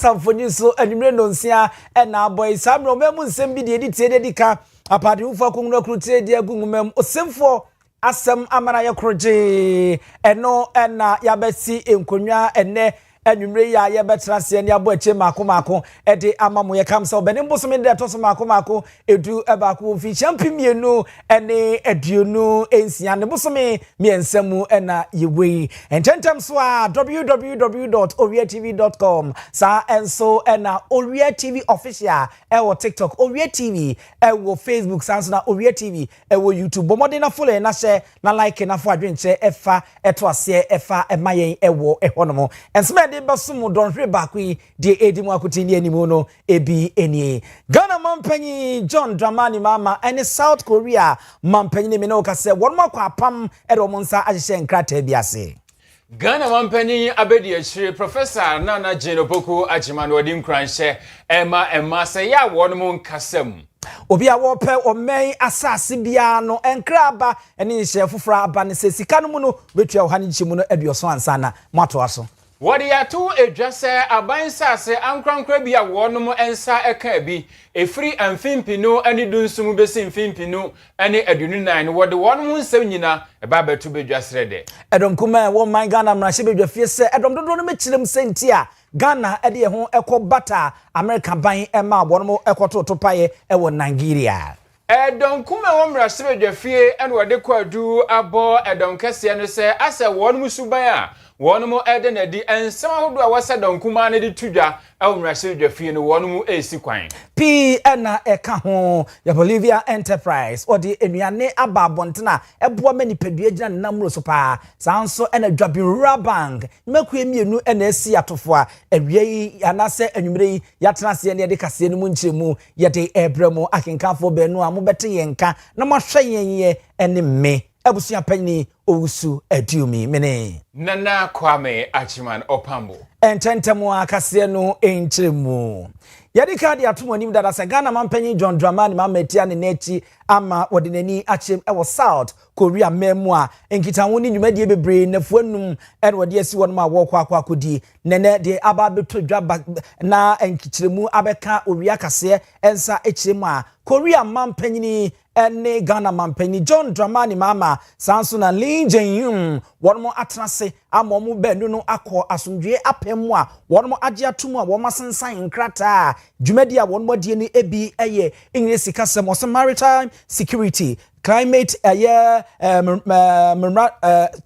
asamfoni so anwumre nonsia na boy samro memu nsem bi de edite dedika apade ufo akunno krute de agungumem osemfo asem amana ye kroje eno na yabesi enkonwa enne anwumre ya ye betra se ne abo ache mako ede amamu ye kamsa obene mbosome de to so mako edu ebako fi champimienu ene aduonu ensia ne bosome miensam na yewe ententem so a www.owiatv.com sa enso na Owia TV official ewo TikTok Owia TV ewo Facebook sanso na Owia TV ewo YouTube bomode na follow na share na like na fo adwenche efa eto ase efa emayen ewo ehonomo ensme basum don hwe bakwi de edimu akutini animu no ebi enie Ghana mampanyi John Dramani Mama ene South Korea mampanyi ne me no kase wonmo kwa pam edo monsa agye nkrata biase Ghana mampanyi abedi achire Professor Nana Jenopoku Achimano wadi nkranhye ema se ya wonmo nkasam obi a wo pe omen asase bia no enkraba ene nhye fofora aba ne se sika no mu no betua wo hane chimu no aduoso ansa na mwato aso Wadi ya tu edwase aban sase ankrankra bia wonmo ensa eka bi efiri amfimpinu ani dunsumu besi mfimpinu ani adunu nan wodi wonmo nsem nyina eba betu bedwasre de edom kuma wo man Ghana mrahye bedwafie se edom dodo no mechirem senti a Ghana ede ho ekobata America ban ema wonmo ekototo paye ewo Nigeria Edom kuma wo mrahye bedwafie ene wodi kwadu abo edom kase no se ase wonmo suban a wonmo ede na di ensem ahodo a wasa donkuma na di tudwa awumrahye dwafie no wonmo esi kwan P na eka ho ya Bolivia Enterprise odi enuane ababontena eboa manipadua gina namro so pa sanso ena dwabinra bank meku emienu na esi atofo a awie anase anwumre yi yatenase ne de kase no mu nkyeremu yede ebremu akenkanfo benu a mobete yenka na mahwe yenye ene me Abusia penny Owusu Ediumi mene Nana Kwame Achiman Opambo Ententemu Kaseɛ no enchiremu Yadika de atomo nim dada se Ghana mampanyi John Dramani Mama etia ne nechi ama wode nani achem ewo South Korea memu a enkitanwo ni dwumadie bebre nafuanum ene wode asi wonma wo akodi nene de aba beto dwa na enkichiremu abeka Owia Kaseɛ ensa echiremu a Korea mampanyi ene Ghana mampanyi John Dramani Mama sanso na Lin Jinyun wonmo atrase amomu benu no akọ asomdwe apemu a wonmo agye atomu a woma sensan nkrata dwumadi a wonmo die ni ebi eye English kasem was maritime security climate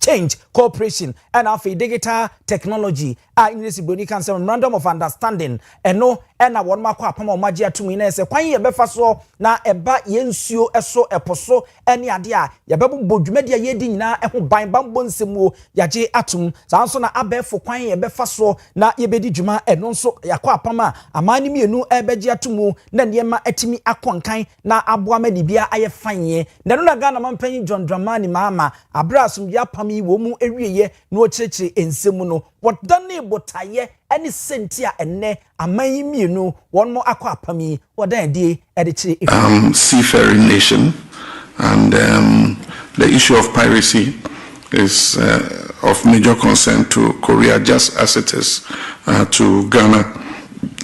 change cooperation and afi digital technology English boni kan say memorandum of understanding eno na won makọ apama omagye atumi na ese kwan ye befa so na eba yensuo eso eposo ene ade a ye bebo dwumadi a yedi nyina eho ban bambo nsemu yagye atum sanso na abefo kwan ye befa so na ye bedi dwuma eno nso yakọ apama amani mienu ebegye atumu na niema atimi akonkan na aboa madibia aye fanye nenu na Ghana mampanyi John Dramani Mama abra asomdwe apami wo mu ewieye na okyekye ensemu no wodane botaye any sentia enne amanyi mienu wonmo akọ apami wodan die edekire seafaring nation and the issue of piracy is of major concern to Korea just as it is to Ghana.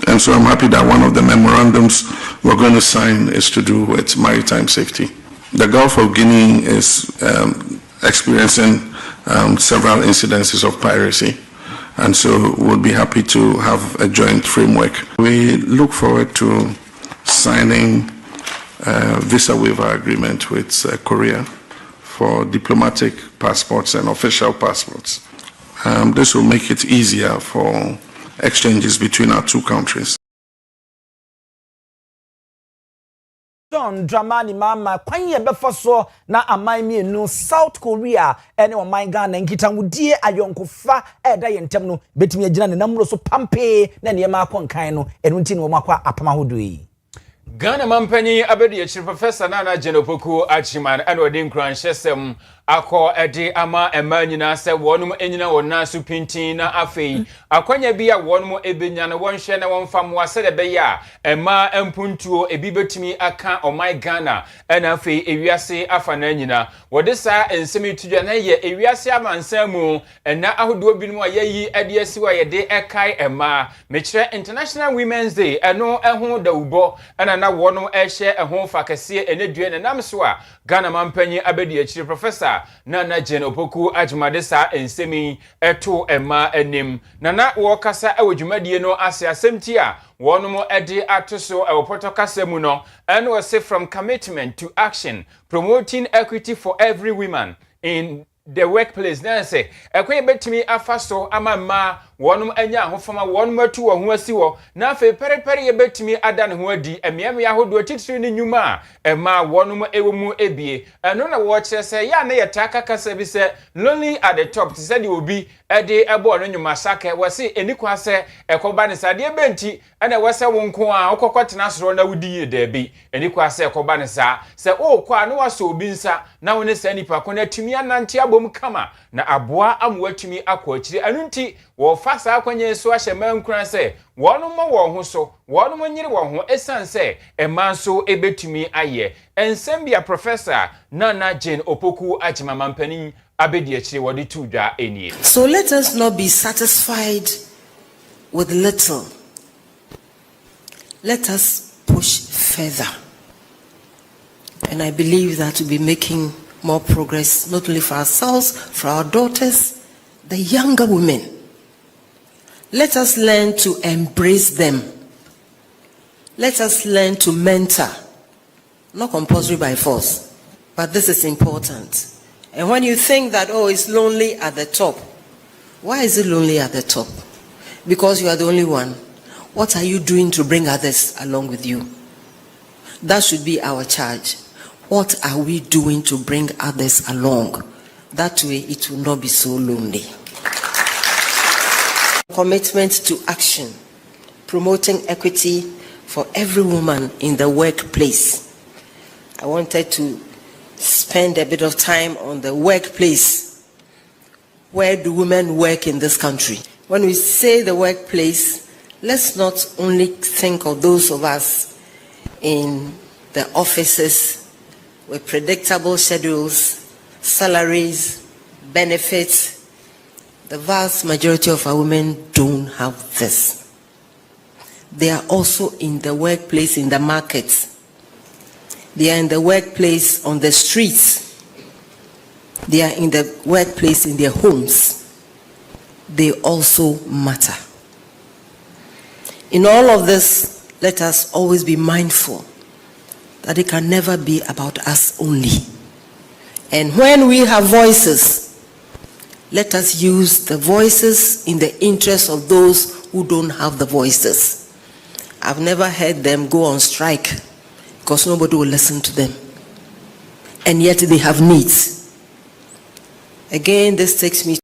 And so I'm happy that one of the memorandums we're going to sign is to do with maritime safety. The Gulf of Guinea is experiencing several incidences of piracy, and so we'll be happy to have a joint framework. We look forward to signing a visa waiver agreement with Korea for diplomatic passports and official passports. This will make it easier for exchanges between our two countries. John Dramani Mama kwanye befa so na aman mienu South Korea ene oman Ghana nkitanwudie ayonkofa eda yentem no betimi agina ne namro so pampe na ne ma akonkan no enu nti ne wo makwa apama hodoi Ghana mampanyi abedi achire Professor Nana Jenopoku Achiman ene wodi nkranhyesem akọ ede ama ema nyina se wonum enyina wona so pintin na afei akwanya bi a wonum ebenya na wonhwe na wonfamwa se de be ya ema empuntuo ebi betumi aka omai Ghana ena afei ewiase afa na nyina wode sa ensemi tudwa na ye ewiase amansan mu ena ahodo binum a yayi ade asiwa ye de ekai ema mekire International Women's Day eno eho da ubo ena na wonum ehye eho fa kase enedue na namso a Ghana mampanyi abedi akire Professor Nana Jane Opoku ajumade sa ensemi eto ema enim nana wo kasa ewodwumadie no ase asemti a wonum ede atoso ewopoto kasa mu no and was say from commitment to action promoting equity for every woman in the workplace na say ekwe betimi afaso ama wonum anya ahofama wonum atu wo ho asiwo na afi perepere betimi ada ne ho adi emiam ya hodo titiri ni nyuma ema wonum ewemu ebie eno na wo kire say ya na yetaka kasa bi say lonely at the top ti say de obi ede ebo no nyuma sake wase enikwa say ekoba ne sade benti ena wase wonko a okokotena soro na wudi ye da bi enikwa say ekoba ne sa say o kwa na waso obi nsa na woni say nipa ko na tumi anante abom kama na aboa amwatumi akọ akire anunti wo fasa akwanye so ahye mankran se wonu mo wo ho so wonu mo nyire wo ho esanse emanso ebetumi aye ensembia Professor Nana Jane Opoku ajimamampani abedi akire wodi tudwa enie. So let us not be satisfied with little. Let us push further. And I believe that we'll be making more progress, not only for ourselves, for our daughters, the younger women. Let us learn to embrace them. Let us learn to mentor, not compulsory by force, but this is important. And when you think that, oh, it's lonely at the top, why is it lonely at the top? Because you are the only one. What are you doing to bring others along with you? That should be our charge. What are we doing to bring others along? That way it will not be so lonely. Commitment to action, promoting equity for every woman in the workplace. I wanted to spend a bit of time on the workplace. Where do women work in this country? When we say the workplace, let's not only think of those of us in the offices with predictable schedules, salaries, benefits. The vast majority of our women don't have this. They are also in the workplace, in the markets. They are in the workplace, on the streets. They are in the workplace, in their homes. They also matter. In all of this, let us always be mindful that it can never be about us only. And when we have voices, let us use the voices in the interest of those who don't have the voices. I've never heard them go on strike because nobody will listen to them. And yet they have needs. Again, this takes me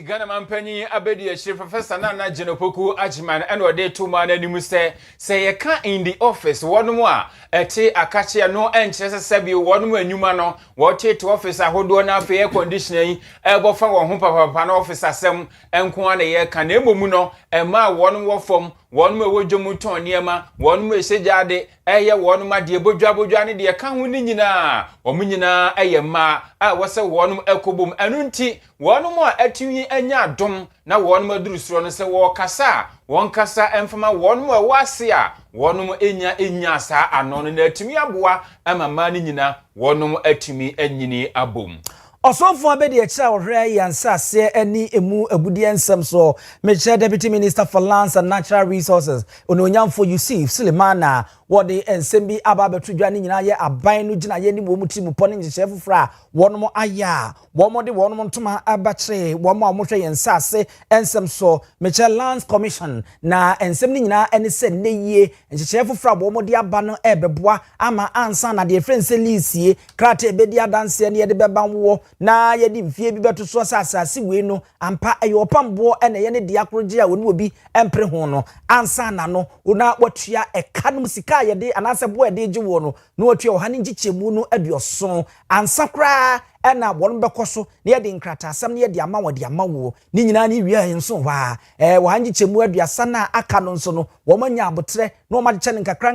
Ghana mampanyi abedi akire Professor Nana Jane Opoku ajiman eno de to man animu say ye ka in the office wonum a ete akache no enkyere sebi wonum anwuma no wo te to office ahodo na afa air conditioner yi ebofa wo ho papa na office asem enko na ye ka na emomu no ema wonum wo fom wonum ewodwomu ton niema wonum esejade eye wonum ade bodwa ne de ka ho ni nyina omunyina eye ma a wose wonum ekobom anunti wonum a atwi anya dom na wonum adurusuro no se wo kasa won kasa emfama wonum a wase a wonum enya sa anon na atumi aboa amama ni nyina wonum atumi anyini abom. Osofo abedi akira ohre yansase ani emu abudi ensem so Mr. Deputy Minister for Lands and Natural Resources ononyamfo Yusuf Sulemana wode ensem bi aba betudwa ni nyina ye aban no gina ye ni wo muti mu pone nhye fufura wonom aya womode wonom ntoma abakire womo a mohwe yansase ensem so Mr. Lands Commission na ensem ni nyina ene se neye nhye fufura womode aba no ebeboa ama ansa na de friend se lisie krate ebedi adanse ne ye de bebanwo na yɛde mfie bi beto so asase we no ampa ɛyɛ ɔpambo ɛna yɛ ne de akroje a woni obi empre ho no ansa na no ona watua ɛka no sika yɛde anase bo ɛde gye wo no na watua ɔha ne ngikyemu no aduoso ansa kra ɛna wɔn bɛkɔ so na yɛde nkrata asɛm na yɛde ama wɔde ama wo ni nyina ne wia nso wa wɔha ngikyemu aduasa na aka no nso no wɔn anya abotre na wɔn ade kyɛ ne nkakra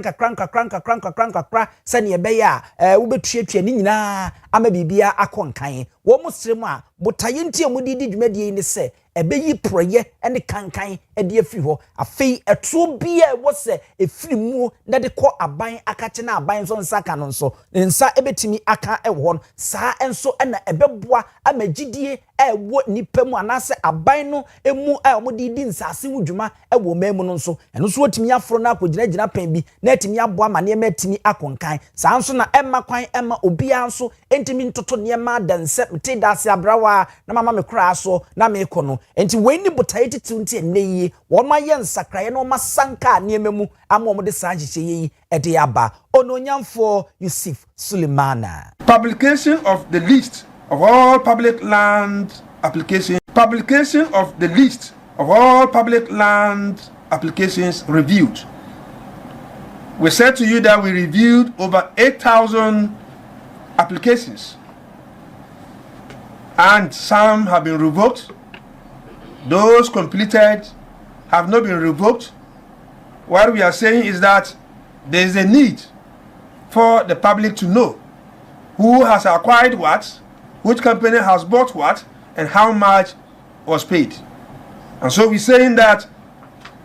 sɛ ne ɛbɛyɛ a wobɛtuatua ni nyina ama bibia akɔnkan wɔn mo srem a botaye ntia mu didi dwumadie ne sɛ ɛbɛyi proye ene kankan ɛde afiri hɔ afei ɛto bia ɛwɔ sɛ ɛfiri mu na de kɔ aban akache na aban so nsa ka no nso nsa ɛbɛtimi aka ɛwɔ hɔ saa enso ɛna ɛbɛboa amagidie ɛwɔ nipa mu anase aban no emu a ɔmo de di nsase hu dwuma ɛwɔ memu no nso ɛno so otimi aforo na akɔgyina pan bi na etimi aboa ma ne ɛtimi akonkan saa nso na ɛma kwan ɛma obia nso entimi ntoto ne ma danse mte dase abrawa na mama me kra so na me kɔ no enti wenni botaye titu nti enyi won ma ye nsakraye no ma sanka niememu ama omode saa hyehyɛ yi ɛde aba ononyamfo Yusuf Sulemana. Publication of the list of all public land applications. Publication of the list of all public land applications reviewed. We said to you that we reviewed over 8,000 applications, and some have been revoked. Those completed have not been revoked. What we are saying is that there is a need for the public to know who has acquired what, which company has bought what, and how much was paid. And so we're saying that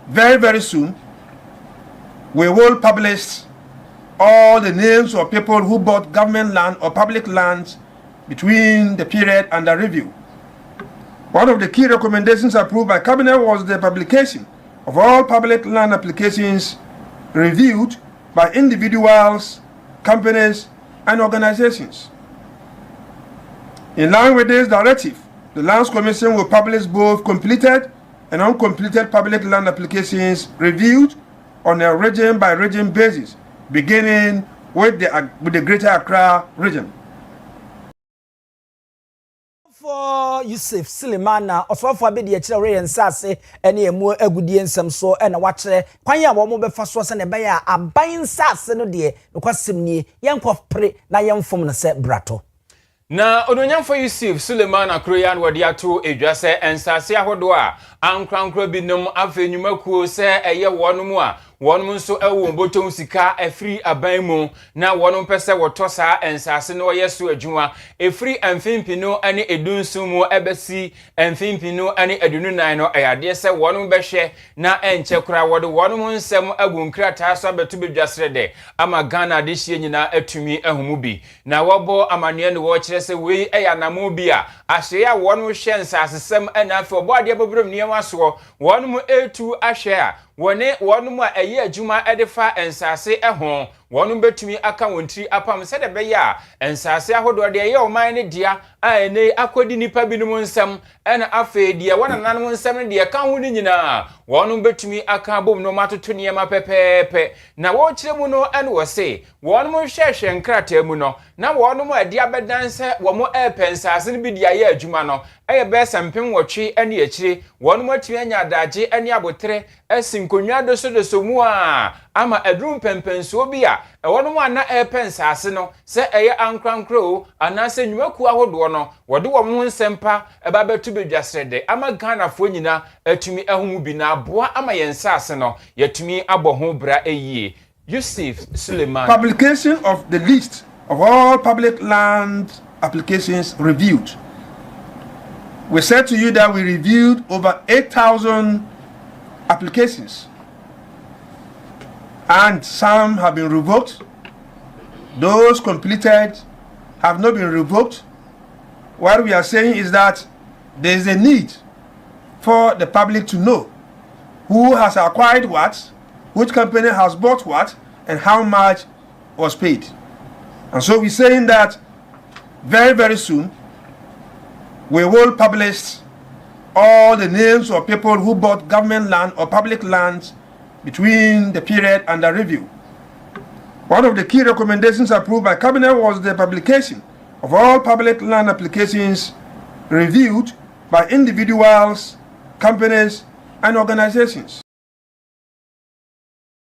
very, very soon we will publish all the names of people who bought government land or public lands between the period under review. One of the key recommendations approved by Cabinet was the publication of all public land applications reviewed by individuals, companies, and organizations. In line with this directive, the Lands Commission will publish both completed and uncompleted public land applications reviewed on a region-by-region basis, beginning with the Greater Accra region. For Yusuf Sulemana osofo abedi e kire re nsase ene emu agudie nsem so ena wa kire kwan ya wo mo befa so se ne be ya aban nsase no de nokwasem nie yenkofpre na yemfom no se brato na ononyamfo Yusuf Sulemana kroyan wode ato edwase ensase ahodo a ankrankro binom afenyumakuo se eye wonom a wonom nso ewo botom sika afri aban mu na wonom pese wotosa ensase no yeso adwuma efri amfimpino ane edunsu mu ebesi amfimpino ane adununan no ayade se wonom behwe na enche kura wode wonom nsem agunkrata so beto bedwasrede ama Ghana de hye nyina atumi ahumu bi na wobo amane ne wo kire se we eyanamo bi a ahye ya wonom hye ensase sem ena afi obo ade bobrom niam so wonom etu ahye a wone wonum a eye adwuma edefa ensase ehon wonum betumi aka wontri apam se de be ya ensase ahodo de ye oman ne dia a ene akodi nipa binum nsam ena afe dia wonananom nsam ne de ka ho ni nyina wonum betumi aka bom no matoto ne ma pepepe na wo kire mu no ene wo se wonum hwehwe nkrata mu no na wonum a dia bedanse wo mo epensase ne bi dia ye adwuma no eye be sempem wotwe ene akire wonum atumi anya adaje ene abotre asinkonwa doso mu a ama edrum pempenso bi a ewonum ana epensase no se eye ankrankro anase nwumaku ahodo no wode wo mo nsempa eba betu bedwasrede ama Ghana fo nyina atumi ahumu bi na aboa ama yensase no yatumi aboho bra eyie. Yusuf Sulemana. Publication of the list of all public land applications reviewed. We said to you that we reviewed over 8,000 applications, and some have been revoked. Those completed have not been revoked. What we are saying is that there is a need for the public to know who has acquired what, which company has bought what, and how much was paid. And so we're saying that very, very soon we will publish all the names of people who bought government land or public lands between the period under review. One of the key recommendations approved by Cabinet was the publication of all public land applications reviewed by individuals, companies, and organizations.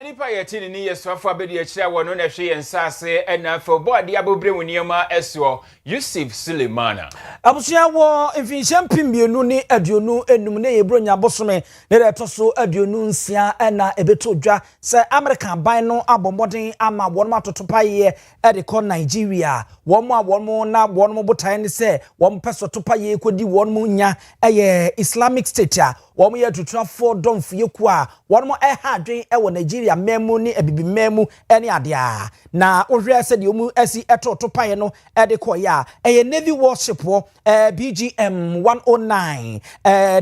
Nipa yɛtini ni yɛsɔfo abedi akyira wɔ no na hwe yɛnsase ɛna fo bɔde abobre woniema ɛso Yusuf Sulemana abusia wo mfinhyɛm pimbienu ni aduonu enum ne yebronya bosome ne retoso aduonu nsia ɛna ebeto dwa sɛ America ban no abomoden ama wɔn matotopaye ɛde kɔ Nigeria wɔn na wɔn botan ne sɛ wɔn pɛso topaye kodi wɔn nya ɛyɛ Islamic State a wɔn yɛ tutuafo domfie ku a wɔn ɛha adwen ɛwɔ Nigeria memu ni ebibi memu ene adea na ohwe se de omu asi etoto paye no ede koya Navy warship BGM 109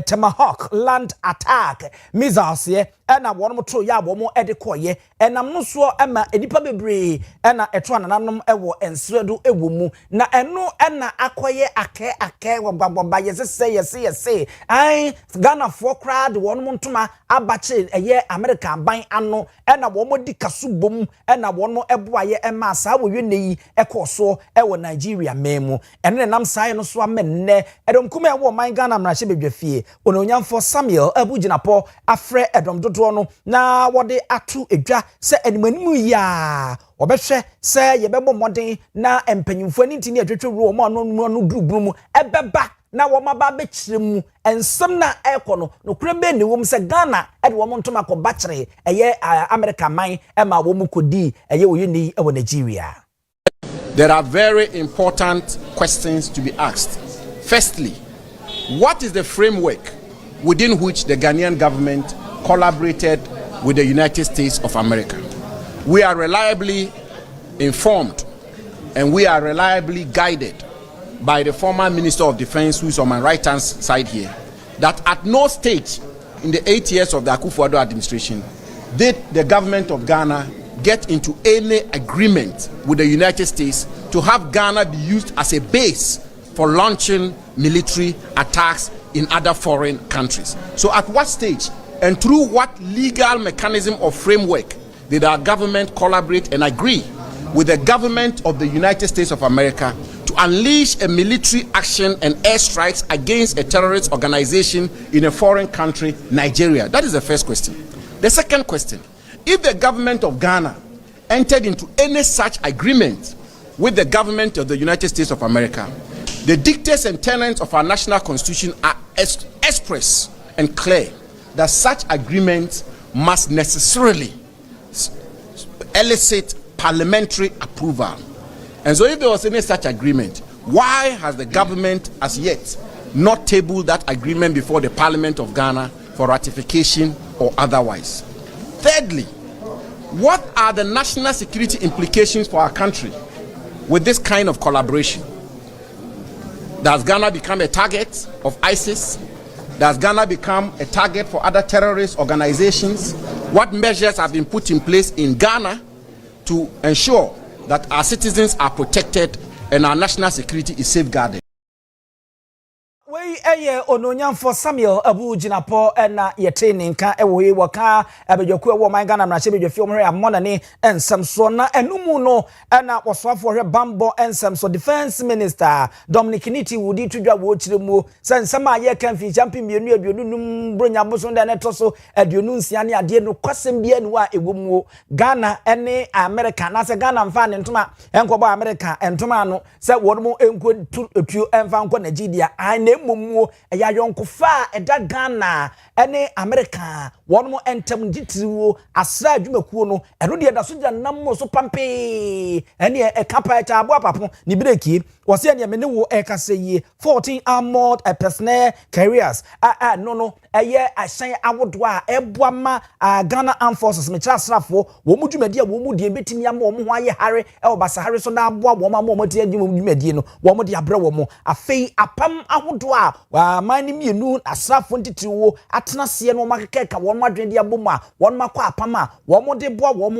Tomahawk land attack missiles ye na won mo to ya wo mo ede koye enam no so ema edipa bebre na eto anananom ewo ensredo ewo mu na eno na akoye ake gbagba yese ai Ghana for crowd won mo ntoma abache eye America ban ano na wo mo di kasubom na won mo eboaye ema saa wo neyi ekoso ewo Nigeria memu ene nam sae no so amenne edom kuma ewo man Ghana mrahye bedwafie ononyamfo Samuel abuginapo afre edom dodo no na wode atu edwa se animanimu ya obehwe se yebebo moden na empanyimfo ani ntini atwetwe wo mo no durubum ebeba na wo maba bekiremu ensem na ekono no kurebe ne wom se Ghana ede wo ntoma ko bachire eye America man ema wo mu kodi eye oyeni ewo Nigeria. There are very important questions to be asked. Firstly, what is the framework within which the Ghanaian government collaborated with the United States of America? We are reliably informed and we are reliably guided by the former Minister of Defense, who is on my right-hand side here, that at no stage in the 8 years of the Akufo-Addo administration did the government of Ghana get into any agreement with the United States to have Ghana be used as a base for launching military attacks in other foreign countries. So at what stage and through what legal mechanism or framework did our government collaborate and agree with the government of the United States of America to unleash a military action and airstrikes against a terrorist organization in a foreign country, Nigeria? That is the first question. The second question, if the government of Ghana entered into any such agreement with the government of the United States of America, the dictates and tenets of our national constitution are express and clear that such agreements must necessarily elicit parliamentary approval. And so if there was any such agreement, why has the government as yet not tabled that agreement before the Parliament of Ghana for ratification or otherwise? Thirdly, what are the national security implications for our country with this kind of collaboration? Does Ghana become a target of ISIS? Does Ghana become a target for other terrorist organizations? What measures have been put in place in Ghana to ensure that our citizens are protected and our national security is safeguarded? We ononyamfo Samuel abuginapo na yetene nka ewo waka abedwaku ewo man Ghana mrahye bedwafi omre amona ne ensemso na enumu no na wasofo hwe bambo ensemso defense minister Dominic Niti wudi tudwa wo kiremu sensem aye kan fi champion mienu aduonum bronya boso nda ne toso aduonu nsia ne ade no kwasem bia nu a ewomuo Ghana ene America na se Ghana mfa ne ntoma enkobo America entoma no se wono enko tuo enfa nko Nigeria na mumu eya yonkofa eda Ghana ene America wonmo entem gitiriwo asra adwumakuo no eno de da soja nam so pampe ene e kapa ta abo apapo ni breki wose ene me ne wo ekaseye 14 armored personnel carriers no eye ahyan awodo a eboama Ghana Armed Forces me kira asrafo wo mu dwumadi a wo mu de betimi ama wo ho aye hare e obasa hare so na aboa wo ma mo tie dwumadi no wo mo de abre wo mo afei apam awodo a mani mienu asrafo ntitiwo atena se no makeka wo mo adwen de abom a wo makwa apam a wo mo de boa wo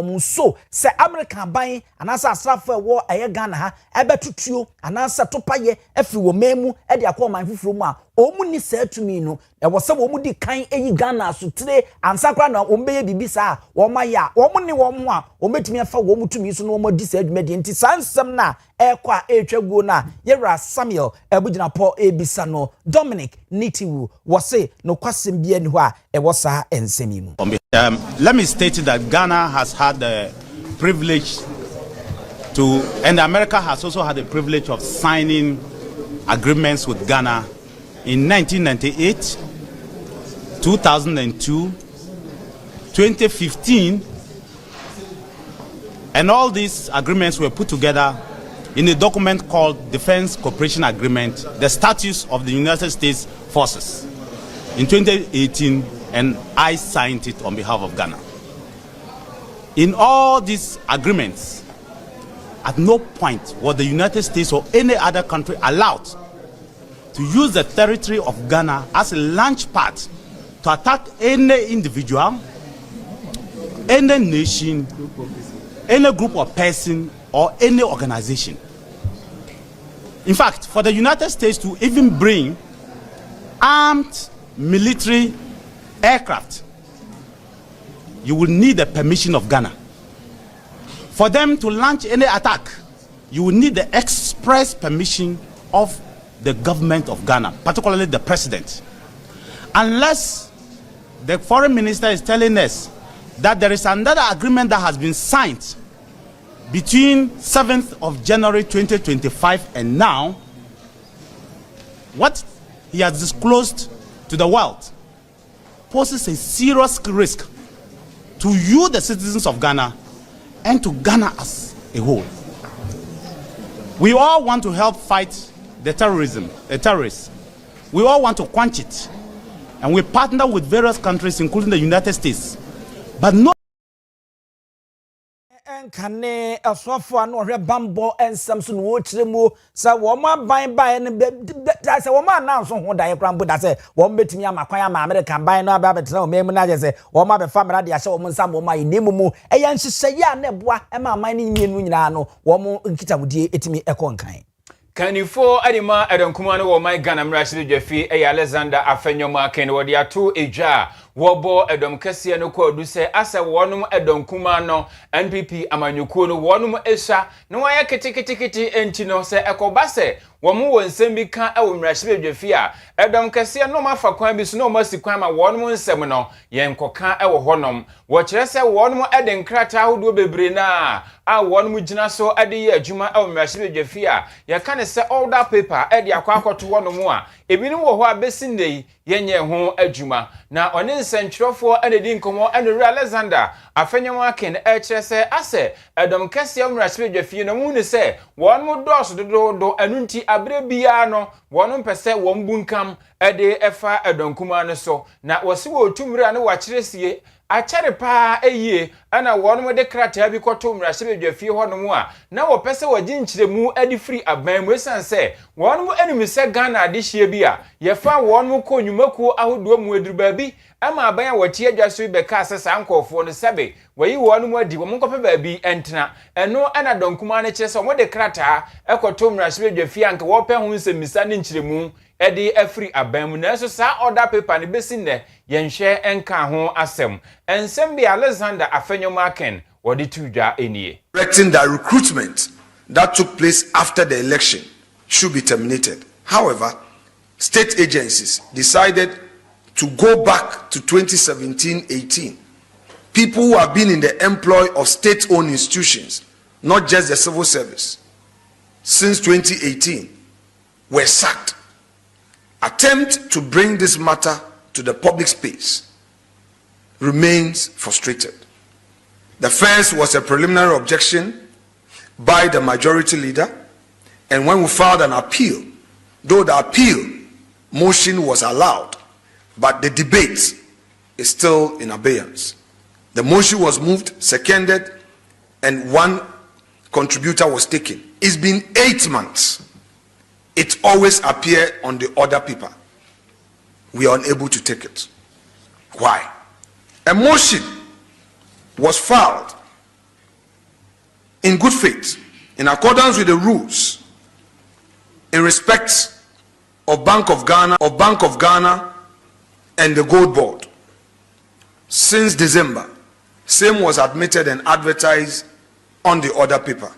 mo so se America ban anasa asrafo wo eye Ghana ha ebetutuo anasa topaye afi wo memu e de akọ man fufuru mu a omu ni se tumi no e wo se omu di kan eyi Ghana so tire ansakra na ombe bibi sa wo ma ya omu ni wo mo a ometumi afa wo mu tumi so no mo di sa adwuma di nti sansem na ekwa etwaguo na yewra Samuel ebugina po ebisa no Dominic Nitiwu wo se no kwasem bia ni ho a e wo sa ensemi mu. Let me state that Ghana has had the privilege to, and America has also had the privilege of signing agreements with Ghana in 1998, 2002, 2015, and all these agreements were put together in a document called Defense Cooperation Agreement, the Status of the United States Forces, in 2018, and I signed it on behalf of Ghana. In all these agreements, at no point was the United States or any other country allowed to use the territory of Ghana as a launch pad to attack any individual, any nation, any group of person, or any organization. In fact, for the United States to even bring armed military aircraft, you will need the permission of Ghana. For them to launch any attack, you will need the express permission of the government of Ghana, particularly the president. Unless the foreign minister is telling us that there is another agreement that has been signed between 7th of January 2025 and now, what he has disclosed to the world poses a serious risk to you, the citizens of Ghana, and to Ghana as a whole. We all want to help fight the terrorists. We all want to quench it. And we partner with various countries, including the United States. But no Kane aswafo ano hwe bambo ensam so no ochiremu sa wo ma ban ban ne se wo ma announce ho da ye krambo da se wo betimi amakwan ama America ban no aba betra o memu na je se wo ma be famra de ahye wo nsam wo ma yinemumu eya nhihye ya na eboa e ma man ni mienu nyina no wo mo nkitamudie etimi ekonkan Kanifo adima edonkuma no wo my Ghana mrashiri dwafi Alexander Afenyoma ken wo de ato eja wobo edom kese no ko adu se ase wonum edonkuma no NPP amanyukuo no wonum esha no waye ketekete enti no se ekoba se womu wonsem bi ka ewo mrashiri dwafi a edom kese no mafa kwan bi so no masikwan ma wonum nsem no yenkoka ewo honom wo kire se wonum eden krata hodo bebre na a wonum gina so ade ye adwuma ewo mrashiri dwafi a ye ka ne se order paper ede akwa akoto wonum a ebinu wo ho abesinei yenye ho adwuma na one nsentwerofo anedi nkomo anori Alexander Afenyoma ken kire se ase edom kese mrashiri dwafi no mu ne se wonum dos dodo anunti abre bia no wonum pese won bunkam ede efa edonkuma no so na wose wo tumre na wa kiresie achere pa eyie ana wonum de krata bi koto mrashiri dwafi ho no mu a na wo pese wagi nkyiremu adi free aban mu esanse wonum enimi se Ghana de hie bi a ye fa wonum ko nyumaku ahodo mu eduru ba bi ama aban a wati adwaso be ka asesa nkofo no sebe wayi wonum adi wo monkope ba bi entena eno ana donkuma no kire se wo de krata ekoto mrashiri dwafi anka wo pe ho nsemisa ne nkyiremu edi efri abamu na so sa order paper ne besi ne yenhwe enka ho asem ensem bi Alexander Afenyoma ken wodi tudwa enie directing that recruitment that took place after the election should be terminated. However, state agencies decided to go back to 2017-18. People who have been in the employ of state-owned institutions, not just the civil service, since 2018 were sacked. Attempt to bring this matter to the public space remains frustrated. The first was a preliminary objection by the majority leader, and when we filed an appeal, though the appeal motion was allowed, but the debate is still in abeyance. The motion was moved, seconded, and one contributor was taken. It's been 8 months. It always appears on the order paper. We are unable to take it. Why? A motion was filed in good faith, in accordance with the rules, in respect of Bank of Ghana and the Gold Board. Since December, same was admitted and advertised on the order paper.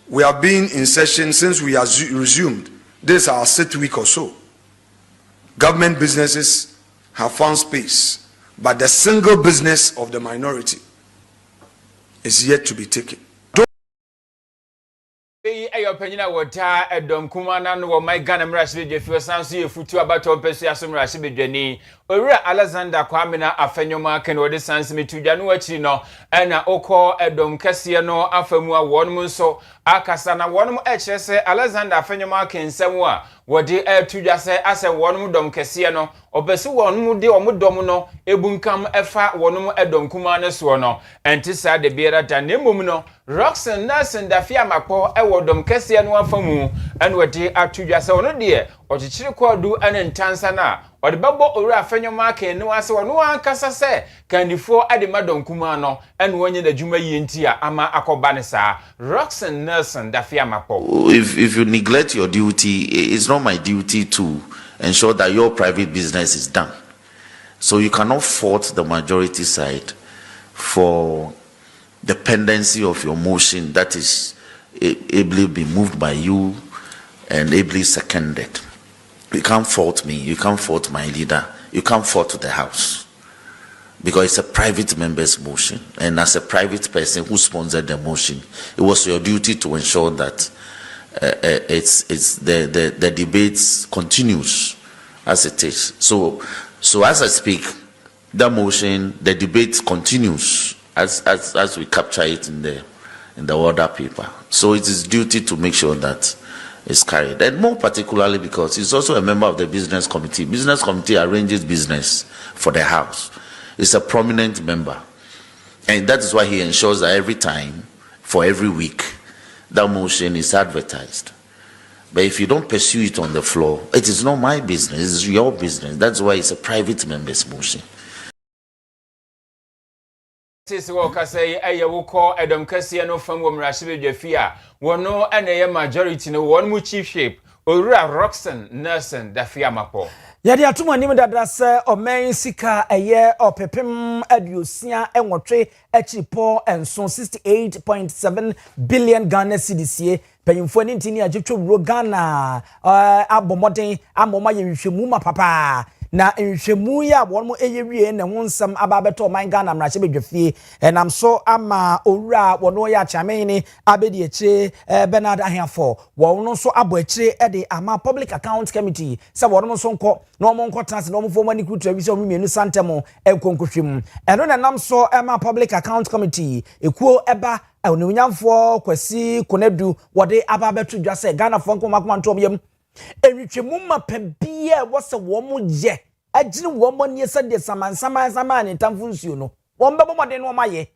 We have been in session since we have resumed. This is our 6th week or so. Government businesses have found space, but the single business of the minority is yet to be taken. Ayo panyina wota edom kumana no my Ghana mrashbe dwefio sanso ye futu abato pesu aso mrashbe dwani owura Alexander Kwame na afanyoma ken wode sanse metudwa no akiri no na okọ edom kase no afamu a wonum nso akasa na wonum ekire se Alexander afanyoma ken nsemu a wode atudwa se ase wonum dom kase no obese wonum de omudom no ebunkam efa wonum edom kumana so no enti sa de biera da nemum no Roxen Nelson Dafia Mapo ewodom kese no afamu ene wode atudwa se wono de ochichiri kwadu ene ntansa na wode babo owura afanyoma ken no ase wono ankasa se kanifo ade madom kuma no ene wonye da djuma yenti a ama akoba ne sa Roxen Nelson Dafia Mapo. If you neglect your duty, it's not my duty to ensure that your private business is done. So you cannot fault the majority side for the pendency of your motion that is ably be moved by you and ably seconded. You can't fault me, you can't fault my leader, you can't fault the House. Because it's a private member's motion. And as a private person who sponsored the motion, it was your duty to ensure that the debates continues as it is. So as I speak, the motion, the debate continues as we capture it in the order paper. So it is duty to make sure that it's carried, and more particularly because he's also a member of the business committee. Business committee arranges business for the House. He's a prominent member, and that is why he ensures that every time, for every week, that motion is advertised. But if you don't pursue it on the floor, it is not my business, it's your business. That's why it's a private member's motion. Sisi wakasai aya wuko edom kase no fam wo mrashbe dwafia wono ene majority no won mu chief shape owura Roxen Nelson Dafia Mapo. Yadi atuma nim dadra se omen sika eye opepem aduosia enwotwe achipo enso 68.7 billion Ghana cedis panyimfo ni ntini agitwo bro Ghana abomoden amoma yehwehwemu ma papa na nhwemu ya wonmo eyewie ne ho nsam ababeto man Ghana mrache bedwafie enam so ama owura wono ya chameni abedi eche Bernard Ahiafo wono so abo eche de ama public account committee se wono so nko no mo nko trans no mo fo mani kutu abisi o mienu santemo enkonkohwem eno na nam so ama public account committee ekuo eba onyamfo kwasi konedu wode ababeto dwa se Ghana fo nko makoma ntom yam enwetwemu mapabia wose wo mo je agine wo mo nie sade saman ne tamfu nsuo no wo mbebo mode no maye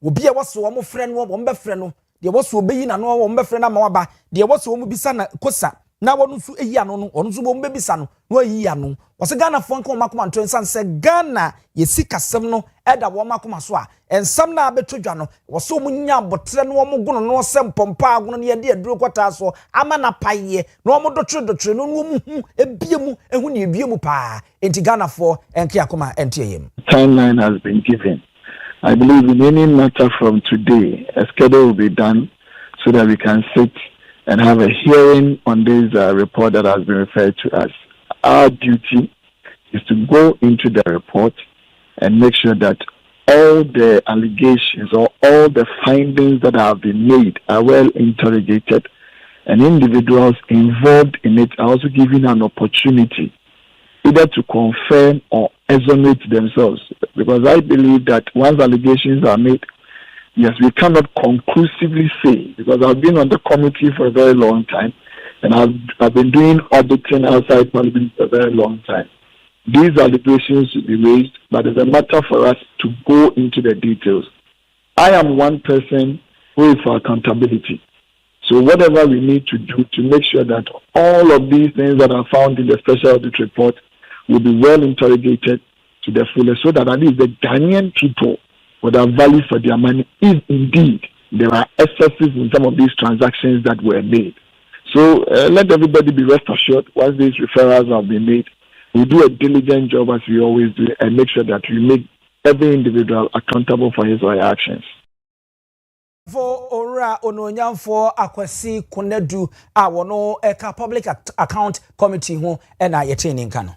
obi e wose wo mo frɛ no wo mbɛfrɛ no de wose obeyi na no wo mbɛfrɛ na ma waba de wose wo mo bisa na kosa na wo nso eyi ano no ono nso wo mbɛbisa no no ayi ano wose Ghana fo nko makoma ntom sanse Ghana yesi kasem no eda wo makoma so a ensam na abetodwa no wose wo nya botre no wo mo gono no sempompa agono ne yede aduro kwata so ama na paye no wo dotre no wo mu hu ebiemu ehu ne ebiemu pa enti Ghana fo enke akoma entiyem. Timeline has been given. I believe in any matter from today, a schedule will be done so that we can sit and have a hearing on this report that has been referred to us. Our duty is to go into the report and make sure that all the allegations or all the findings that have been made are well interrogated, and individuals involved in it are also given an opportunity either to confirm or exonerate themselves. Because I believe that once allegations are made, yes, we cannot conclusively say, because I've been on the committee for a very long time, and I've been doing auditing outside Parliament for a very long time. These allegations should be raised, but it's a matter for us to go into the details. I am one person who is for accountability. So whatever we need to do to make sure that all of these things that are found in the special audit report will be well interrogated to the fullest, so that at least the Ghanaian people would have value for their money if indeed there are excesses in some of these transactions that were made. So let everybody be rest assured once these referrals have been made, we do a diligent job as we always do and make sure that we make every individual accountable for his or her actions. For Ora Ononyamfo Akwasi Kunedu Awono Eka Public Account Committee ho ena yetini nkano.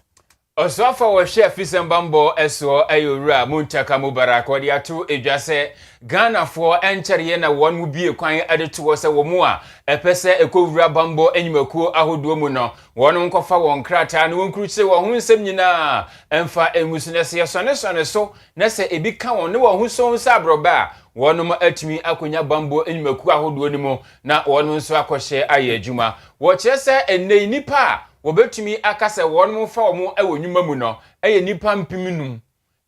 Osofa wo hwe afisembambo eso ayowura Muntaka Mubarak wodi ato edwase Ghana fo enkyere na won mu bie kwan adeto se wo mu a epese ekowura bambo enyimakuo ahodo mu no won nkofa won krata na wonkruche wo ho nsem nyina emfa emusunese yesone so na se ebika won ne wo ho so nsa abroba wonum atimi akonya bambo enyimakuo ahodo ni mu na won nso akɔhye aye adwuma wo kyerese enne nipa wobetumi akase wonum fa omo ewo nyuma mu no eye nipa mpimnum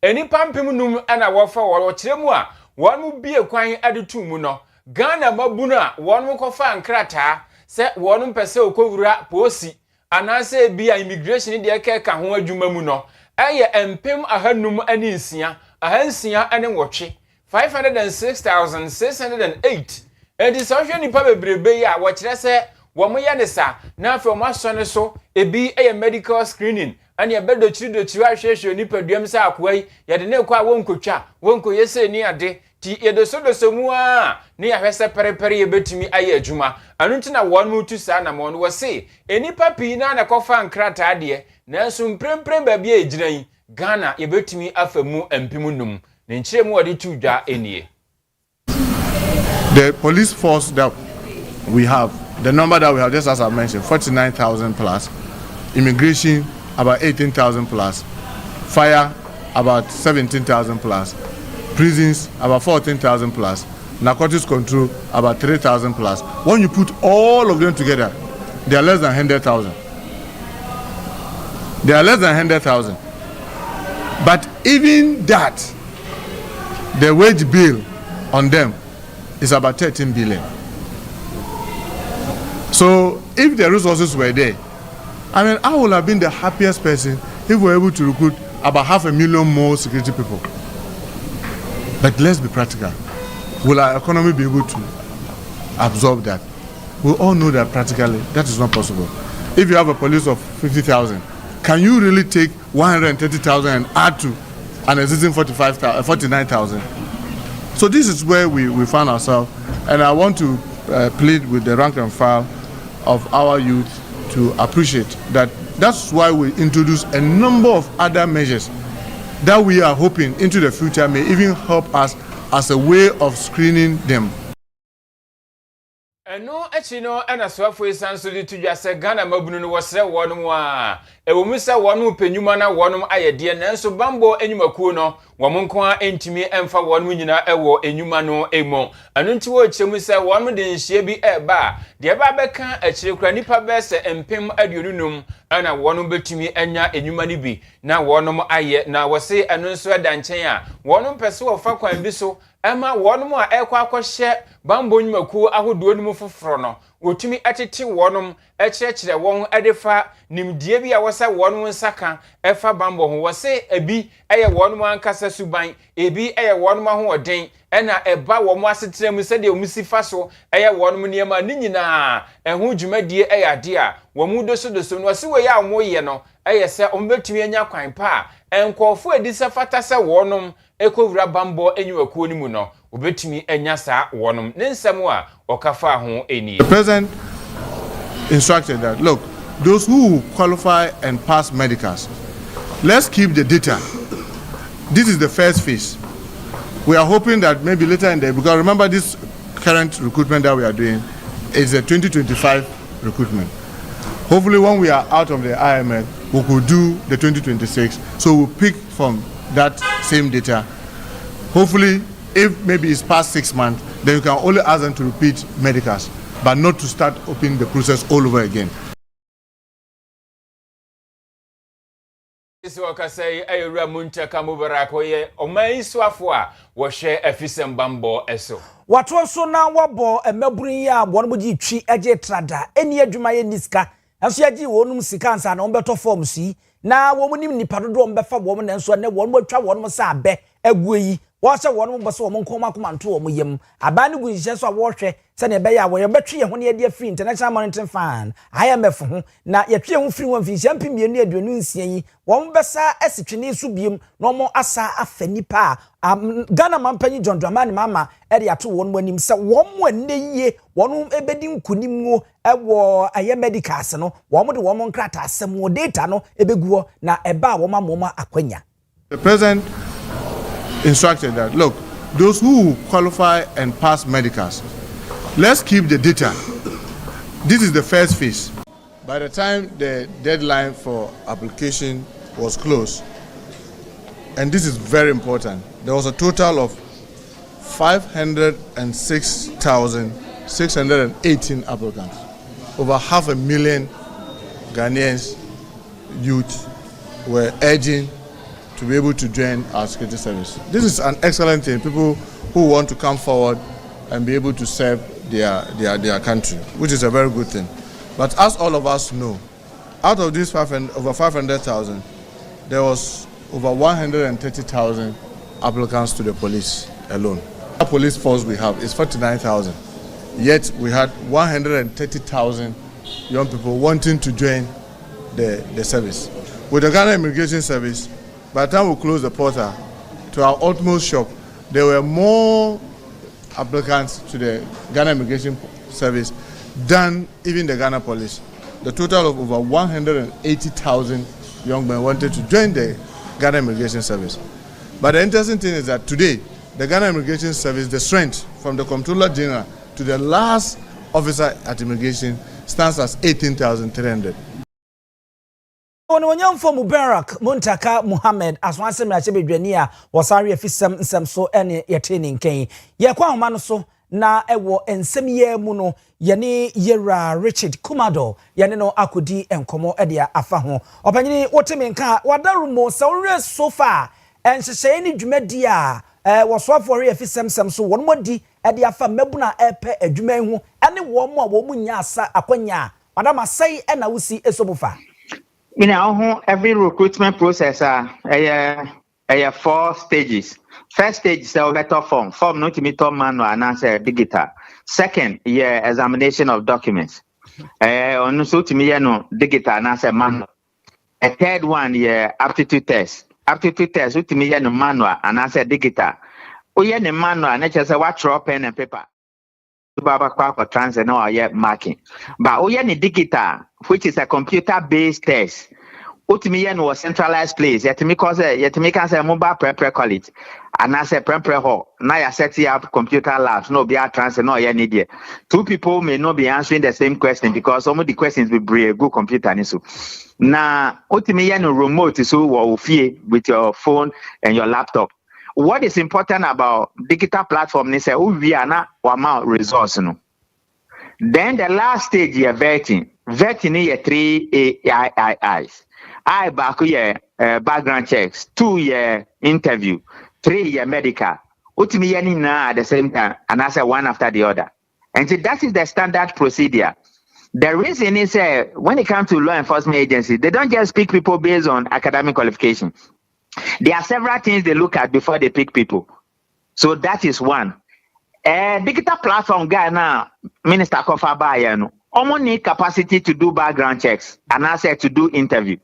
enipa mpimnum ana wo fa wo kyeremu a wonum bie kwan adetu mu no Ghana mabunu a wonum kofa nkrata se wonum pese okowura posi anase bia immigration de ka ho adwuma mu no eye empem ahanum ani nsia ahansia ane nwotwe 506,608 enti so hwe nipa bebrebe ya wo kyerɛ sɛ womo ye ne sa na afi omo asone so ebi eye medical screening ani ebedo chiri ahwehwe nipa duam sa akwai ye de ne kwa wonkotwa wonkoyese ni ade ti yedoso mu a ne ahwese perepere ye betumi aye adwuma anunti na won mu tu sa na mo no wose enipa pii na kofa nkrata ade nanso mpremprem ba bia egiran Ghana ye betumi afamu empimunum ne nkyeremu wode tu dwa enie. The police force that we have, the number that we have, just as I mentioned, 49,000 plus, immigration about 18,000 plus, fire about 17,000 plus, prisons about 14,000 plus, narcotics control about 3,000 plus. When you put all of them together, they are less than 100,000. They are less than 100,000. But even that, the wage bill on them is about 13 billion. So if the resources were there, I mean, I would have been the happiest person if we were able to recruit about 500,000 more security people. But let's be practical. Will our economy be able to absorb that? We all know that practically that is not possible. If you have a police of 50,000, can you really take 130,000 and add to an existing 49,000? So this is where we found ourselves, and I want to plead with the rank and file of our youth to appreciate that. That's why we introduce a number of other measures that we are hoping into the future may even help us as a way of screening them. Eno echino ana swafo isanso di tudwase Ghana mabunu no wosre wonum a ewomu se wonum penyuma na wonum ayede nanso bambo enyumakuo no womonko a entimi emfa wonum nyina ewo enyuma no emo anu nti wo chemu se wonum de nhie bi eba de eba beka achirekura nipa bese empem aduonunum ana wonum betumi anya enyuma ni bi na wonum aye na wose anu nso eda nchen a wonum pese wo fa kwan bi so ema wonum a ekwa akohye bambo enyumakuo ahodo num foforo no wotumi atete wonum ekyekire won edefa nimdie bi a wasa wonum nsaka efa bambo ho wose ebi eye wonum ankasa suban ebi eye wonum ho oden ena eba wo mo asetrem se de omusifa so eye wonum niema ni nyina eho dwumadie eye ade a wo mu doso no wase we ya wo ye no eye se ombetumi anya kwan pa enkofo edisa fata se wonum ekowura bambo enyiwakuo ni mu no obetumi anya sa wonum ne nsem a okafa ho eni. The president instructed that, look, those who qualify and pass medicals, let's keep the data. This is the first phase. We are hoping that maybe later in the, because remember this current recruitment that we are doing is a 2025 recruitment. Hopefully when we are out of the IMF, we could do the 2026. So we'll pick from that same data. Hopefully, if maybe it's past 6 months, then you can only ask them to repeat medicals, but not to start opening the process all over again. Owia Kaseɛ Owia Muntaka Mubarak ye omai swafo a wo hwe afisembambo eso wato so na wabo emaburu yi a won bogi twi age trada eni adwuma ye niska enso age wonum sika ansa na ombeto form si na wo munim nipa dodo ombefa wo na enso na won matwa won sa abe aguyi Watch a one was woman coma command to yam. A band with just a water, send a bayer where a battery when you're dear free international monitoring fan. I am a phone. Now you're trying free one fish, jumping me near the noon seeing one bessa as a Chinese subium, no more asa a fenny pa. Ghana man penny John Dramani Mama, Eddie at 2 when himself 1 ye, one ebedding kunimu, a war a ye medicasano, one with the woman crata, some more data no, ebeguo, na eba woman moma aquenya. The president instructed that, look, those who qualify and pass medicals, let's keep the data. This is the first phase. By the time the deadline for application was closed, and this is very important, there was a total of 506,618 applicants. Over 500,000 Ghanaians youth were urging to be able to join our security service. This is an excellent thing. People who want to come forward and be able to serve their country, which is a very good thing. But as all of us know, out of these over 500,000, there was over 130,000 applicants to the police alone. The police force we have is 49,000. Yet we had 130,000 young people wanting to join the service. With the Ghana Immigration Service, by the time we closed the portal, to our utmost shock, there were more applicants to the Ghana Immigration Service than even the Ghana Police. The total of over 180,000 young men wanted to join the Ghana Immigration Service. But the interesting thing is that today, the Ghana Immigration Service, the strength from the Comptroller General to the last officer at immigration stands as 18,300. Onwanyam for Mubarak Muntaka Muhammad as one semi achebedwania wasari afisem nsem so ene yeteni nken ye kwa homa so na ewo ensem ye mu no ye ne Yera Richard Kumado ye ne no akodi enkomo edia afa ho opanyini wotemi nka wadarumo sawre sofa enhyehyɛ ni dwumadi a wasofo re afisem sem so won modi edia afa mabuna epe adwuma hu ene wo mo a wo munya asa akwanya madam asai ena wusi esobufa. Every recruitment process, 4 stages. First stage is a better form not to meet manual and answer digital. Second, examination of documents. On so to me, digital and answer manual. A third one, aptitude test. Aptitude test, to me, manual and answer digital. The manual, and just a watch pen and paper. For transit or marking. But the digital, which is a computer-based test, ultimately was centralized place. Yet me can say mobile prep college, and I say prep hall. Now you set up computer labs. No be a transit no need. 2 people may not be answering the same question because some of the questions will bring a good computer. Now ultimately remote so with your phone and your laptop. What is important about digital platform is that we are not amount resource. No. Then the last stage is vetting. Vetting is 3 AIs. I back background checks. 2 interview. 3 medical. Ultimately at the same time, and I say one after the other. And so that is the standard procedure. The reason is when it comes to law enforcement agencies, they don't just pick people based on academic qualification. There are several things they look at before they pick people. So that is one. Digital platform guy now, Minister Kofa Bayano, almost need capacity to do background checks and also to do interview.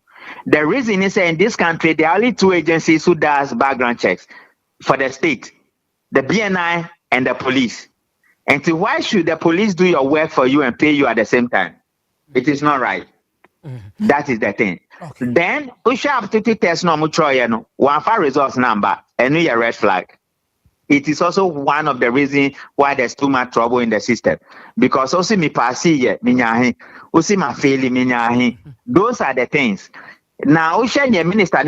The reason is in this country, there are only 2 agencies who does background checks for the state, the BNI and the police. And so why should the police do your work for you and pay you at the same time? It is not right. That is the thing. Okay. Then we should have to test no mucho one for results number and a red flag. It is also one of the reasons why there's too much trouble in the system. Because also me passy also my failing those are the things. Now Ocean Minister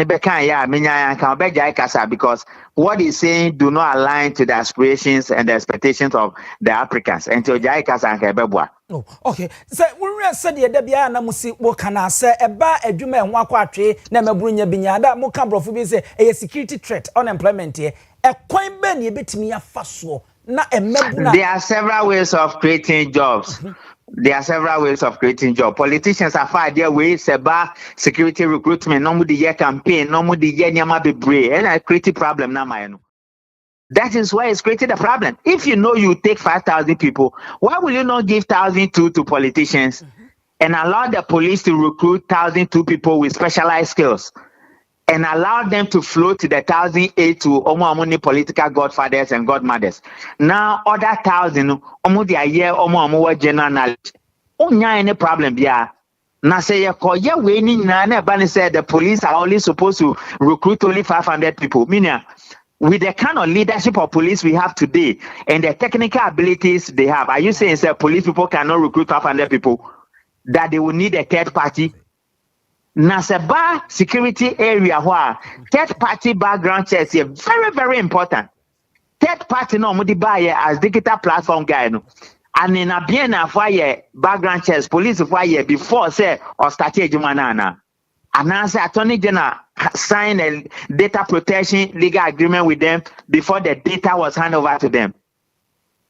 because what he's saying do not align to the aspirations and the expectations of the applicants and to Jaikasa and Kebebwa. Oh, okay. So we said the Debia na musi wakana say eba edwuma enwa kwatwe na mabrunya binyada mo kambrofu bi say a security threat unemployment here e kwan be na ebetimi afa so na emabuna. There are several ways of creating jobs. There are several ways of creating jobs. Politicians are far their ways about security recruitment, no more the year campaign, no more the year nyama be brave. And I create a problem now, That is why it's created a problem. If you know you take 5,000 people, why will you not give 1,002 to politicians and allow the police to recruit 1,002 people with specialized skills and allow them to flow to the 1,008 to almost political godfathers and godmothers? Now, other 1,000, almost a year, almost general knowledge. Any problem, yeah. Now say we need said the police are only supposed to recruit only 500 people. Meaning, with the kind of leadership of police we have today and the technical abilities they have, are you saying that police people cannot recruit 500 people? That they will need a third party? Now, security area where third party background checks are very, very important. Third party no mudi buy as digital platform guy no. And in a bien fire background checks, police fire before say or started manana. And now say Attorney General signed a data protection legal agreement with them before the data was handed over to them.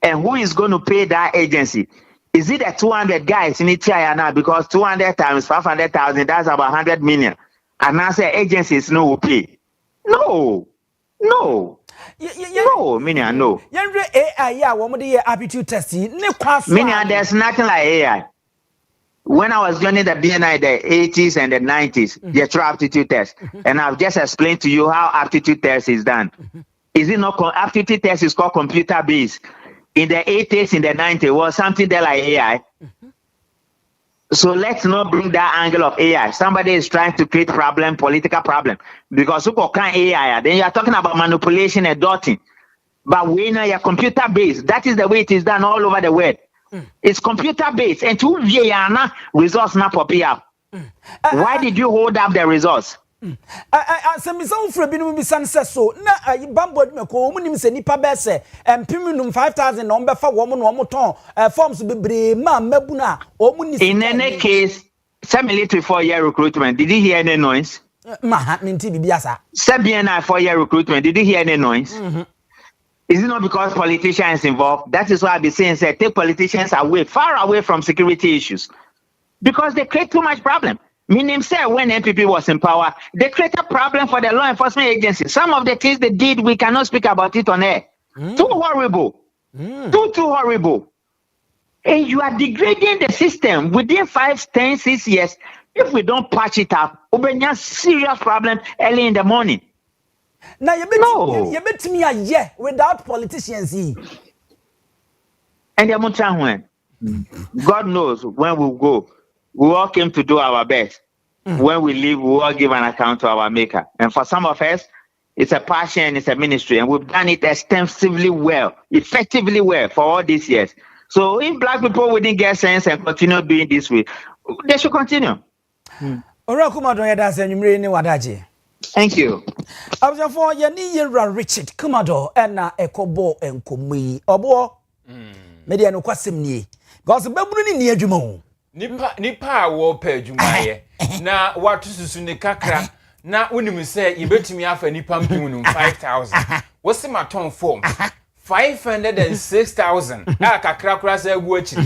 And who is going to pay that agency? Is it the 200 guys in it now? Because 200 times 500,000, that's about 100 million. And now say agencies no will pay. No. No, meaning no. AI, aptitude test. Meaning there's nothing like AI. When I was joining the BNI, the 80s and the 90s, the true aptitude test, and I've just explained to you how aptitude test is done. Is it not? Aptitude test is called computer based. In the 80s, in the 90s, was something there like AI. So let's not bring that angle of AI. Somebody is trying to create problem, political problem. Because you can AI, then you are talking about manipulation and dotting. But we know you're computer based. That is the way it is done all over the world. It's computer based. And to Vienna results not pop up. Why did you hold up the results? Some for be sunset so na bambod me ko munim se nipa be se empim 5,000 number for woman no moton forms bebre ma mabuna omuni. In any case, some military 4-year recruitment, did you hear any noise? Ma minti bibiasa. BNI 4-year recruitment, did you hear any noise? Is it not because politicians involved? That is why I've been saying, say, take politicians away, far away from security issues, because they create too much problem. Meaning, say, when NPP was in power, they created a problem for the law enforcement agency. Some of the things they did, we cannot speak about it on air. Too horrible. Too horrible. And you are degrading the system within 5, 10, 6 years. If we don't patch it up, we'll be a serious problem early in the morning. Now, you bet me without politicians. And God knows when we'll go. We all came to do our best. When we leave, we all give an account to our maker. And for some of us, it's a passion, it's a ministry. And we've done it extensively well, effectively well for all these years. So if black people wouldn't get sense and continue doing this way, they should continue. Thank you. I was for Yanni Richard Kumado and Ekobo and Kumi Obo. Media no kwasimni. Because Babuni near Jumo. Nipa wo pe dwumaye na watu susu ne kakra na wonimu say yebetumi afa nipa mpim 5,000 wosi maton form 506,000 kakra kura say egu achi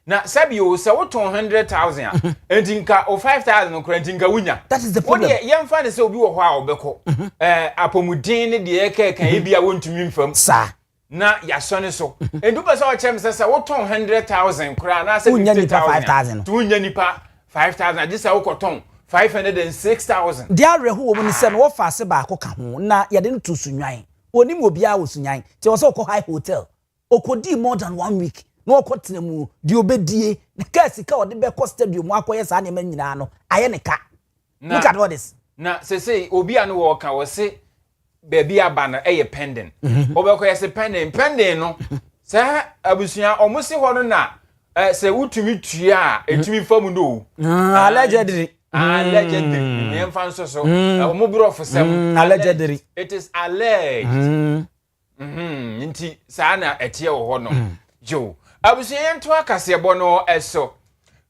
na sabi o say woton 100,000 entinka o 5,000 kura entinka wunya. That is the problem. Wodi yemfa ne say obi wo ho a obeko apomuden ne de kan ebia wontumi mfam sa na yasone so endu pesa o chem say woton 100,000 kura na say 50,000 tu nya nipa 5,000 just say wokoton 506,000 dia rehu wo ni se no wo fa se ba ko ka ho na ye de ntu sunwan onim obia wo sunwan ti wo so ko high hotel okodi more than 1 week no okotena mu di obedie na ka sika wo de be ko stadium akoye sa na nyina no aye ne ka. Look at all this. Na say obia no wo ka wo se baby abana pending. Obeko yesi pending no. Say abusuan omusi ho no na say wutumi tua etumi fam no. Allegedly. Me fan so omobro for sem. Allegedly. It is alleged. Nti sa na etie wo ho no. Jo. Abusuan to akase bo no eso.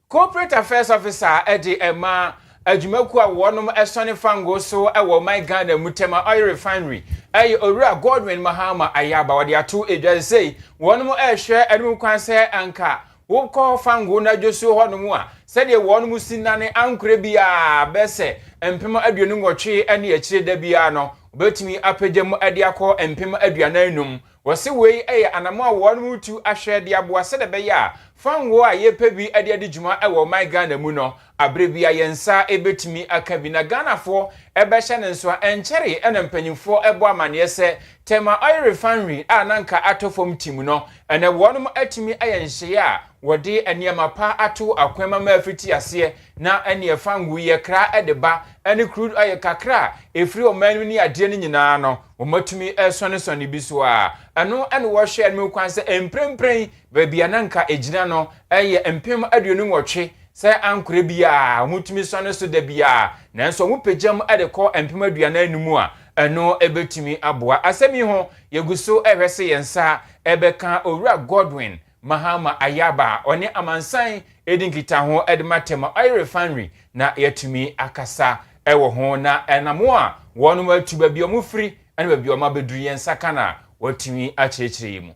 Corporate Affairs Officer Eddie Emma Ajumaku a wonum esone fango so e wo my Ghana mutema oil refinery e Owia Godwin Mahama ayaba wode ato edwa sei wonum e hwe enum kwan se anka wo ko fango na dwoso honum a se de wonum sinane ankure bia bese empema aduonu nwotwe ene akire da bia no obetumi apagya mu ade akọ empem aduanan num wose wei eye anamo a won mu tu ahwe de aboa se de be ya fanwo a yepa bi ade djuma e wo my Ghana mu no abre bia yensa ebetumi aka bi na Ghana fo ebe hye ne nso enchere ene mpanyimfo ebo amane se tema oil refinery ananka atofom tim no ene wonum atimi ayenhye a wode eniema pa ato akwema ma afiti ase na ene fangu ye kra edeba ene crude oil kakra efri omanu ni ade ni nyina no omatumi esone bi so a eno ene wo hwe ene kwanse emprempren ba bia nanka ejina no eye empem aduonu nwotwe se ankure bia mutumi sone so da bia nanso mu pejam ade ko empem aduana anumu a eno ebetumi aboa asemi ho yeguso ehwese yensa ebeka owura Godwin Mahama Ayaba oni amansan edinkita ho edmatema oil refinery na yatumi akasa ewo ho na enamo a wonu atuba bi omufri ene ba bi omabeduru yensa kana watumi achechire mu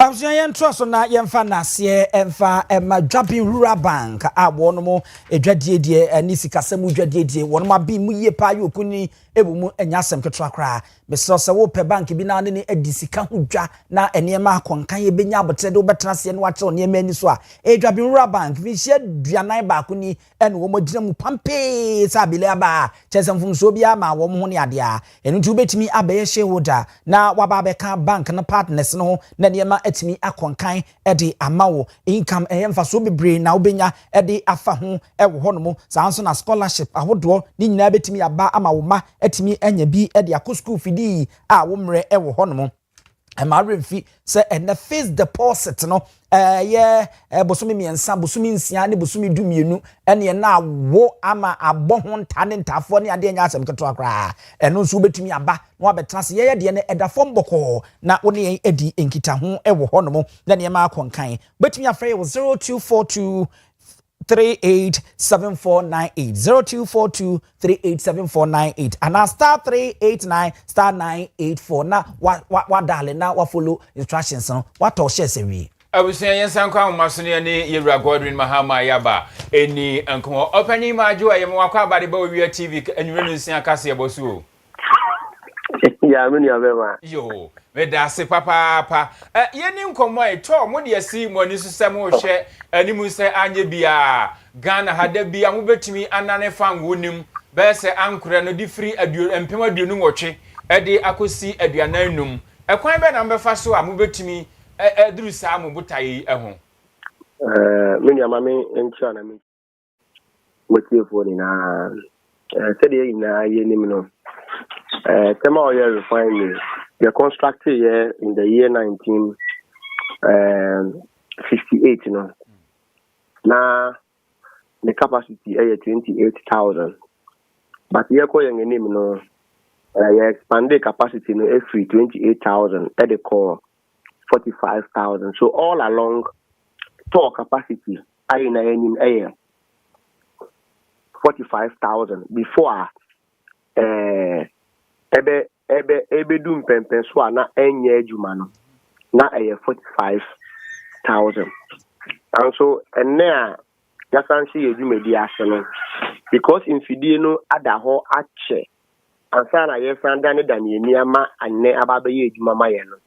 Abusua yɛnto so na yɛmfa naseɛ ɛmfa ɛma Dwapin Rural Bank a wɔnom edwadie ani sikasɛm dwadie wɔnom abi mu yie pa yokuni ebu mu anyasɛm ketwa kra mesrɛ sɛ wo pɛ bank bi na ne adi sika ho dwa na ɛnɛma akɔnkan ye benya abotre de wobɛtena se ne wakyerɛ nɛma ani so a Dwapin Rural Bank bi hye duanan ba ko ni ɛne wo modina mu pampe sa bele aba kyesɛm fumso bia ma wo ho ne ade a ɛno nti wobɛtumi abɛyɛ shareholder na waba bɛka bank na partners no na nɛma etimi akonkan ede amawo income emfa so bebre na obenya ede afa ho ewo hono saa nso na scholarship ahodo ni nyina betimi aba amawo ma etimi anya bi ede akọ school fidi a wo mre ewo hono Refi say and the fixed deposit no bosumi miensa bosumi nsia ne bosumi dumienu ene na wo ama abɔ ho ntane ntafo ne ade nya asem keto akra eno nso betumi aba na wabetrase ye de ne edafo mbɔkɔ na wo ne edi enkita ho ɛwɔ hɔ no na ne ma akɔnkan betumi afrɛ wo 0242 387498 0242 387498 and now *389 *984 na wa dale na wa follow instructions no what to share say Abusia yensan kwa masone ne Yewura Godwin Mahama Ayaba eni anko opani majo ayem wakwa abade ba Owia TV enwure no nsia kase ebosu ya me nua bema yo me da se papa yeni nkomo eto mo de asi mo ni susem wo hwe animu se anye bia Ghana hada bia mo betimi anane fango nim be se ankure no di free empem aduonu nwotwe ede akosi aduanan num ekwan be na mbefa so a mo betimi eduru sa mo botai eho me nua ma me entia na me motiefo ni na se de ina yenim no Tema Oil Refinery, they constructed here in the year 1958, you know. Now, the capacity is 28,000. But here, you know, expanded capacity no every 28,000 at the core 45,000. So all along, total capacity I in 45,000 before. Ebe dum pempen so na enye adwuma no na 45,000 and so enne a yasanse edwumadi ase no because infidie no ada ho ache ansa na ye franda ne dan ye niama anne ababe ye adwuma ma ye no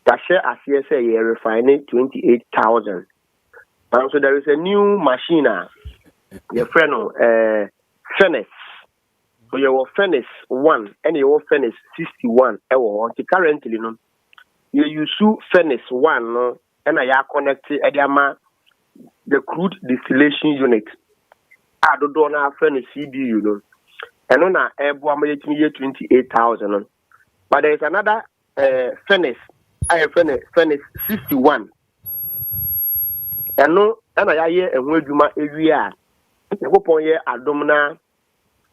yahye ase say ye refine 28,000 and so there is a new machine ye friend no furnace. So your furnace 1 and your furnace 61 currently no you use furnace 1 no and I connected the crude distillation unit. I do na furnace CDU no and on a airborne 28,000 but there is another furnace furnace 61 and no and I hear a weduma area the go ye adomna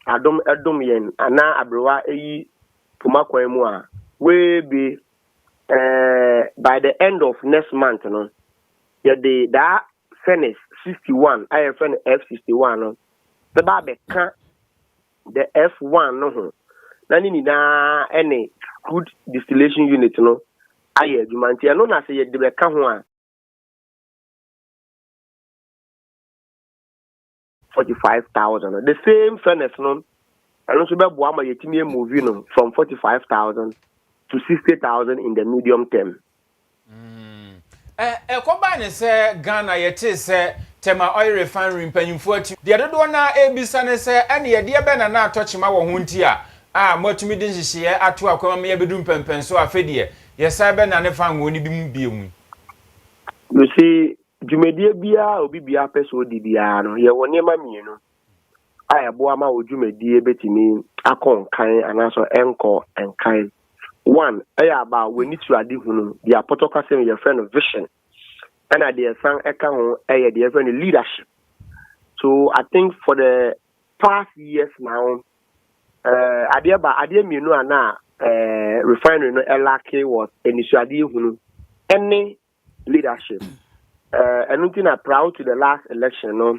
Adom yen ana abrewa eyi pumakwan mu a we be by the end of next month no the that furnace 61 I furnace F61 no the ba be ka the F1 no ho na ni na any crude distillation unit no aye adwumanti no na say de be ka ho a 45,000. The same furnace no And also be boa ma yetimi movie no from 45,000 to 60,000 in the medium term. Koba ne se Ghana yete se tema oil refinery mpanyimfo ati de dodo na ebisa ne se ene ye de be na atochima wo ho nti a motumi din hihye ato akoma me yebedu mpempen so afedie yesa be na ne fa ngoni bi mu biemu. You see, dwumadie bia obi bia peso di bia no ye woni ma mienu aya boa ma dwumadie betimi akon kan anaso enko enkan. One, about we need to adi hunu the apotoka say your friend of vision and at the sang eka ho the friend leadership. So I think for the past years now adi mienu ana refinery no elake was initially hunu any leadership and until I proud to the last election no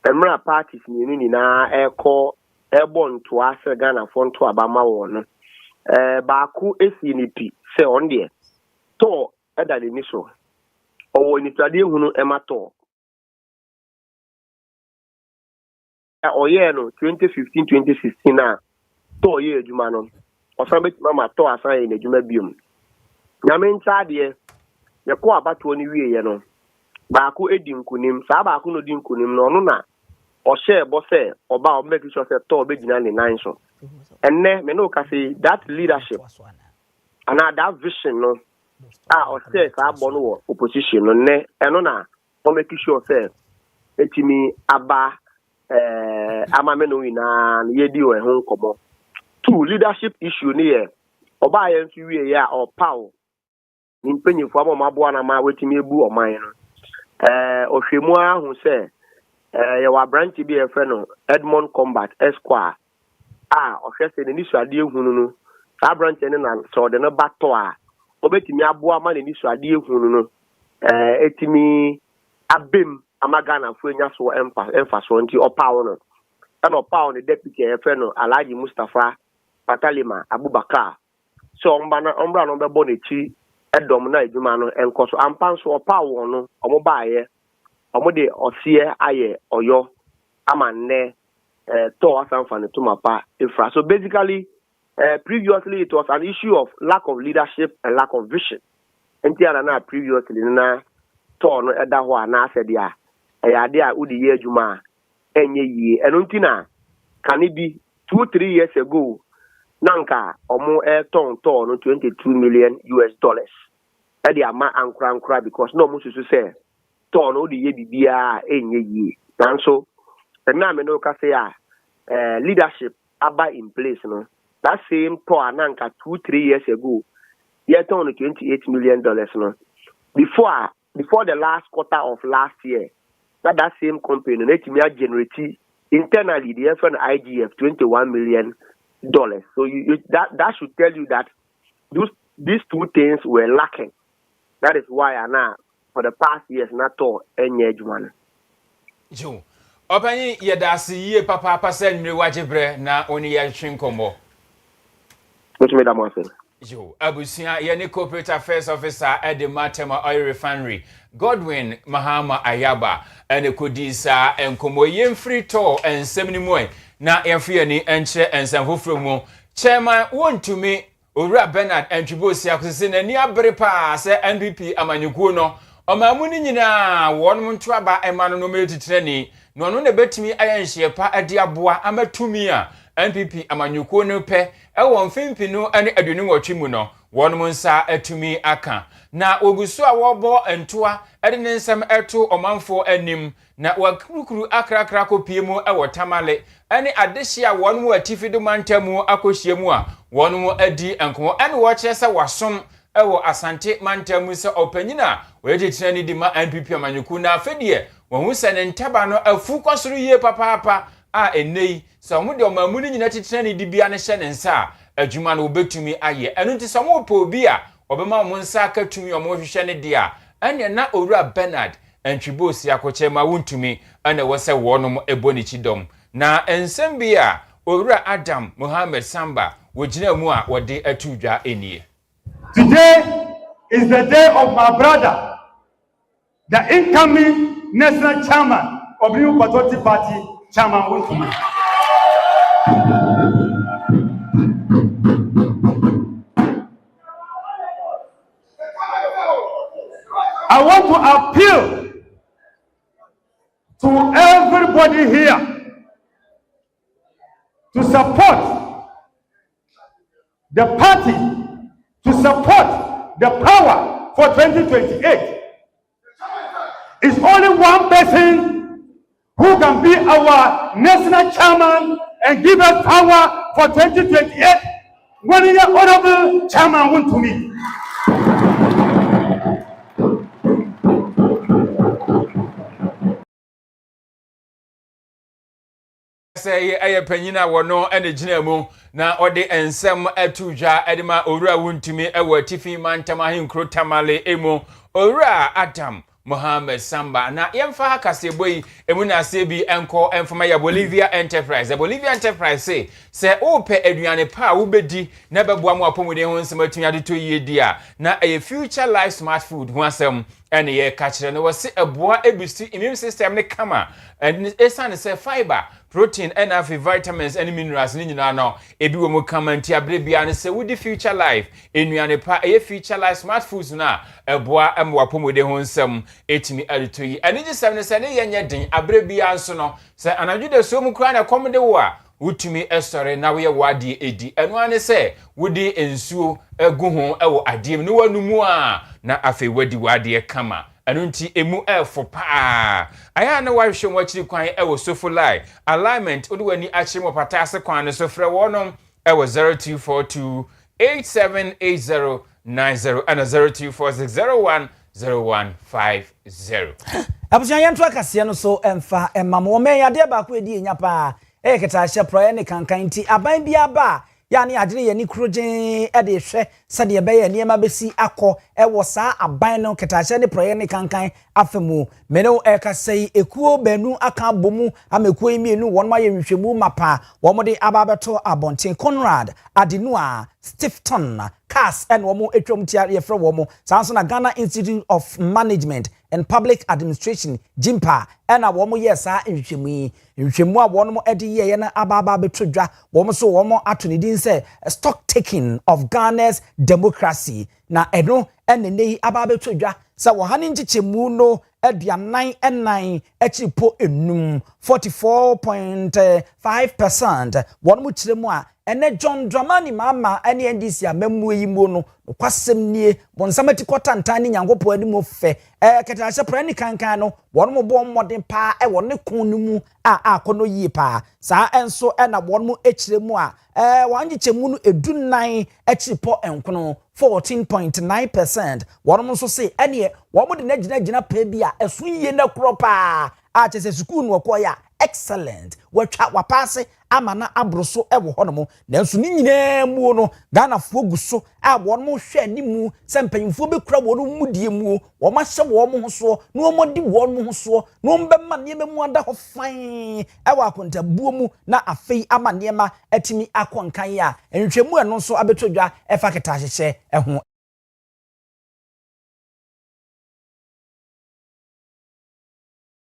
emra parties mienu ni na eko airborne to us Ghana fon to abama won Baku SNP say on there. To eda the niso. Or ni study hunu emato. No 2015-2016 na to ye adwuma no. Osan mama to asan ye adwuma biom. Nyame ncha de ye ko abato ni wie ye no. Baku edi nkunim, sa baku no di nkunim no no na o share bo say oba o make sure say to be gina ni nine so. And then, that leadership and that vision, no, or say, I born opposition, no, and on make sure say, etimi aba, amamenuina, yedio, and home como. Two leadership issue near, or by a few year or power. In penny for Mabuana, my waiting me boo or mine. Or Shimua, who say, you are branch to be a friend, Edmond Combat, Esquire. Ofese ni nisu ade ehunu no sa branch ne na so de no bato obetimi aboa ma ni nisu ade ehunu no etimi abem amagana fu enya so emfa so nti opawo no na opawo ne deputy efe no Alhaji Mustafa Patalima Abubakar so ombra no bebo ne chi edom na adwuma no enkoso ampan so opawo no omobaaye omode osie aye oyo amanne to asanfane to mapa infra. So basically, previously it was an issue of lack of leadership and lack of vision. And na previously na to no eda ho ana said ya ade a udi ye adwuma enye yie. Eno ntina can it be 2-3 years ago nanka omo ton no $22 million. Ade ama ankra because no mo susu say to no udi ye bibia enye yie. Nanso and now, leadership aba in place. No, that same poor nanka 2-3 years ago, yet only $28 million. No, before the last quarter of last year, that same company let generate internally the FN IGF $21 million. So that should tell you that these two things were lacking. That is why now for the past years not all any one. Joe. Opani yedasi ye papa sen mre wajebre na oni ya trinkomo. Which made that one Jo, abusia ye corporate affairs officer at the Matema Oil Refinery, Godwin Mahama Ayaba, and the Kodisa and Komo yen free tour and semini na enfrieni enche and sanfofromo. Chairman want to me Owia Bernard and Tribosia kusine ni abrepa se NPP amanyuko no. Omamuni nyina won muntwaba emano no metitreni. No no ne betimi ayanhye pa ade aboa amatumi a NPP amanyuko no pe ewon fimpi no ane adunu nwotwe mu no won munsa atumi aka na ogusu a wobo entoa ade ne nsem eto omanfo anim na wakrukuru akrakra kopie mu ewo tamale ane adehye a won mu atifido mantamu akohye mu a won mu adi enko ane wo kyerese wasom ewo asante mantamu se opanyina wejetirani di ma NPP amanyuko na afedie won hu se ne ntaba no afu kwasoro yie papa a enei so mu de omamuni nyina titirani di bia ne hye ne nsa adwuma no obetumi aye enu nti so mo po obi a obema mo nsa aka tumi omo hwehwe ne dia ene na Owia Bernard Ntwibosi akoche ma wuntumi ene wo se wonom eboni chidom na ensem bia Owia Adam Mohammed Samba wogina mu a wode atudwa enie. Today is the day of my brother, the incoming national chairman of New Patriotic Party, Chairman Wuntumi. I want to appeal to everybody here to support the party, to support the power for 2028. It's only one person who can be our national chairman and give us power for 2028. One year honorable chairman want to me. Say aye panyina wono ene gina mu na ode ensem atudwa edema owura wuntumi ewo tifi mantam ahenkro tamale emu owura Adam Mohammed Samba na yemfa hakase boyi emu na se bi enko enfama ya Bolivia Enterprise. The Bolivia Enterprise say ope aduane pa wo bedi na beboa mu apomode ho nsem atumi ade to yedi a na a future life smart food ho asem ene ye ka kire no wose eboa ebisti immune system ne kama and esane say fiber protein and vitamins and minerals ni nyina no ebi wo mu kama nti abre bia ne se wudi future life enuane pa e future life smart foods na eboa amwa pomode ho nsem etimi alitoyi ani gisem ne se ne yenye den abre bia nso no se anadwude so mu kura na komde wo a wutumi esore na we wade edi enu ane se wudi ensuo egu ho ewo adiem ne wanumu a na afi wadi wade kama anunti emu elfo pa aya na wahwe mo akiri kwan ewo sofulai alignment odi wani akiri mo patase kwan so frɛ wonom ewo 0242878090 and 0246010150 abujan yanto akase no so emfa emamo men yade ba ko edi enya pa keta hye proye ne kankan ti aban bia ba ya ne agire ye ni krogen e de hwe sade ye be ye niema besi akọ wo saa aban no keta hye ne proye ne kankan afemu meno kasei ekuo banu aka bomu amekuo imienu won ma ye nhwemu mapa wo mo de ababeto abonten Conrad Adenua Stifton Cas and womo etwom tia ye frɛ womo sanso na Ghana Institute of Management and Public Administration Jimpa ena womo yesa nhwemu a wono ede ye na ababa betodwa womo so womo atonidin say stock taking of Ghana's democracy na eno enenei ababa betodwa sa wo hanin chichemu no aduanan enan achipo enum 44.5% wono chiremu a ene John Dramani mama ene NDC amemu yimo no kwasem nie bonsamati kwatanta ni nyangopo ani mo fe keta hye pra ni kankan no wono mo bo modden pa e wone kon no mu a akono yi pa saa enso na wono mo echiremu a wanje chemu no edunan achipo enkono 14.9% wono mo so se ene womo de nagina pa bi a esu yiye na kropa a chese school no koya excellent watwa wapase amana abroso ewo honomo nanso ni nyina mu no Ghana fo guso a wono mo hwe animu sempanyimfo be kura wono mudie mu wo ma hye wo mo hoso no mo di wono hoso no mbemma niema mu ada ho fan ewo akontabuo mu na afei ama niema atimi akonkan ya nhwemu eno so abetodwa efa keta hyehye eho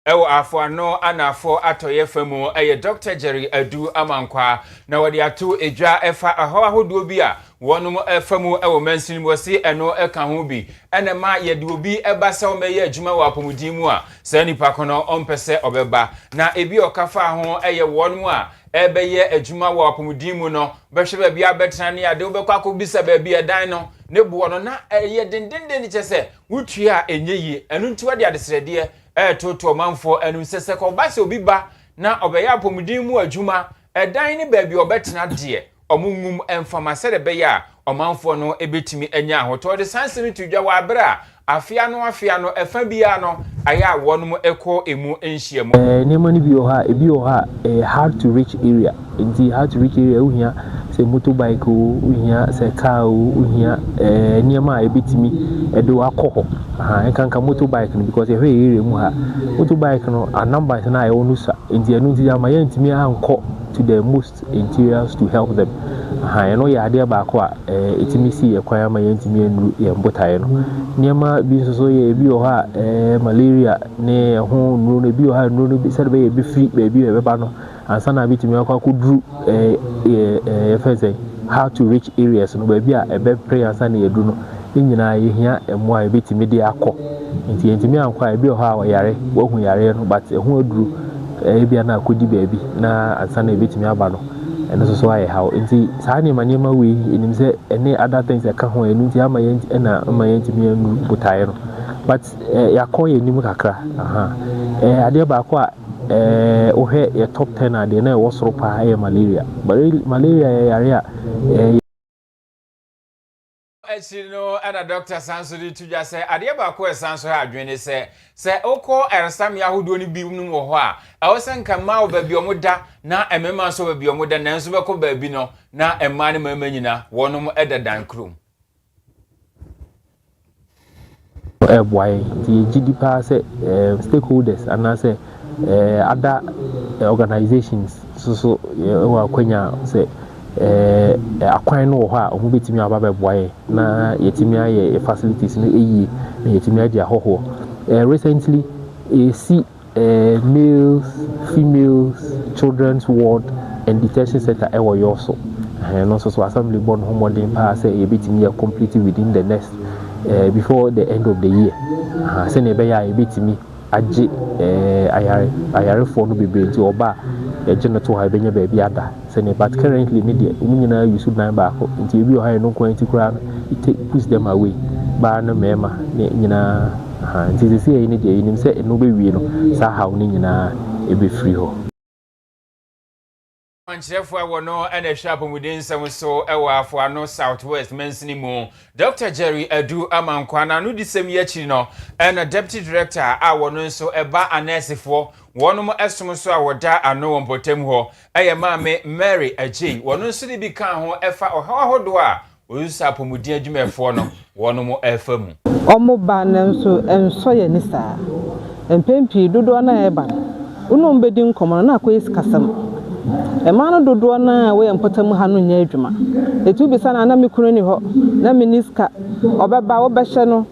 ewo afo ano anafo atoye famu eye Dr. Jerry Adu Amankwa na wode ato edwa efa ahodo bi a wonum efamu ewo mansin wose eno eka ho bi ene ma ye de obi ebasa o meye adwuma wa apomudin mu a sa nipa kono ompese obeba na ebi okafa ho eye wonum a ebeye adwuma wa apomudin mu no behwe ba bia betena ne ade obekwa ko bisa ba bia dan no ne buo no na eye dendenden ni chese wutua enye yi enu nti wade adesrede toto manfo enu sese ko ba se obi ba na obeya apomudin mu adwuma edan ne ba bia obetena de omungum enfama se de be ya omanfo no ebetimi anya ahoto de sansemi tudwa wa abra afia no efa bia no aya wonum eko emu enhia mu nemani bi o ha ebi o ha hard to reach area nti hard to reach area uhia se motorbike uhia se car uhia niema ebetimi edo akọ ha enkanka motorbike no because ehwe area mu ha motorbike no a number na ayo nusa nti enu nti ama ya ntimi anko to the most interiors to help them ha no ya ade ba ko a etimi si ekwan ama ya ntimi enu ye mbotae no niema bi so ye ebi o ha malaria ne ho nuru ne bi o ha nuru bi se be be free be bi be ba no ansa na bi timi akwa kudru feze how to reach areas no ba bi a ebe prayer ansa na yedu no nyina yehia emo a ebetimi de akọ nti entimi ankwa ebi ho a yare wo hu yare no but ehu aduru ebia na akodi baabi na ansa na ebetimi aba no eno so aye how nti saa ne manyema we enim se ene other things ka ho enu nti ama yen na ama yen timi anu butaye no but yakọ ye nim kakra ade ba akọ a ohe ye top 10 ade na e wosoro pa ye malaria yare a no and a doctor Sansuri to just say, Adia Bako Sanso had dream say, Oko and some Yahudu ni be no more. I was saying, come out baby omuda, na a member so be omuda, Nansuko baby no, na a man menina, one more other than crew. Why the GDP say stakeholders and I say other organizations so Kenya say akwan no ho a omo betimi aba boye na yetimi aye facilities no eyi na yetimi ade ahoho recently see males, females, children's ward and detention center e wo yoso no so assembly board ho modern pa say e betimi complete within the next before the end of the year say na be ya e betimi age ayare for no bebe nti oba to ha benya baby ada but currently media umunyina use dan back nti ebi oha no kwanti kura it push them away ba na mema nyina nti se yi ne de nim se no be wie no sa ha ni nyina e be free ho Manchefo wono ene sharp within some so ewa for no southwest mensini mu Dr. Jerry Adu Amankwa na no disem yachi no ene deputy director a wono so eba anesifo wono mo esom so a woda ano wompotem ho eye maame Mary Ajay wono so di bi kan ho efa ohodo a oyusa pomudi adwumefo no wono mo efa mu omo ba nanso enso ye ni saa empempi dodo na eba uno mbedi nkomo na akoyes kasam Emano dodo na we empotamu ha no nya adwuma etu bi sana na mekunu ni ho na miniska obeba wo behye no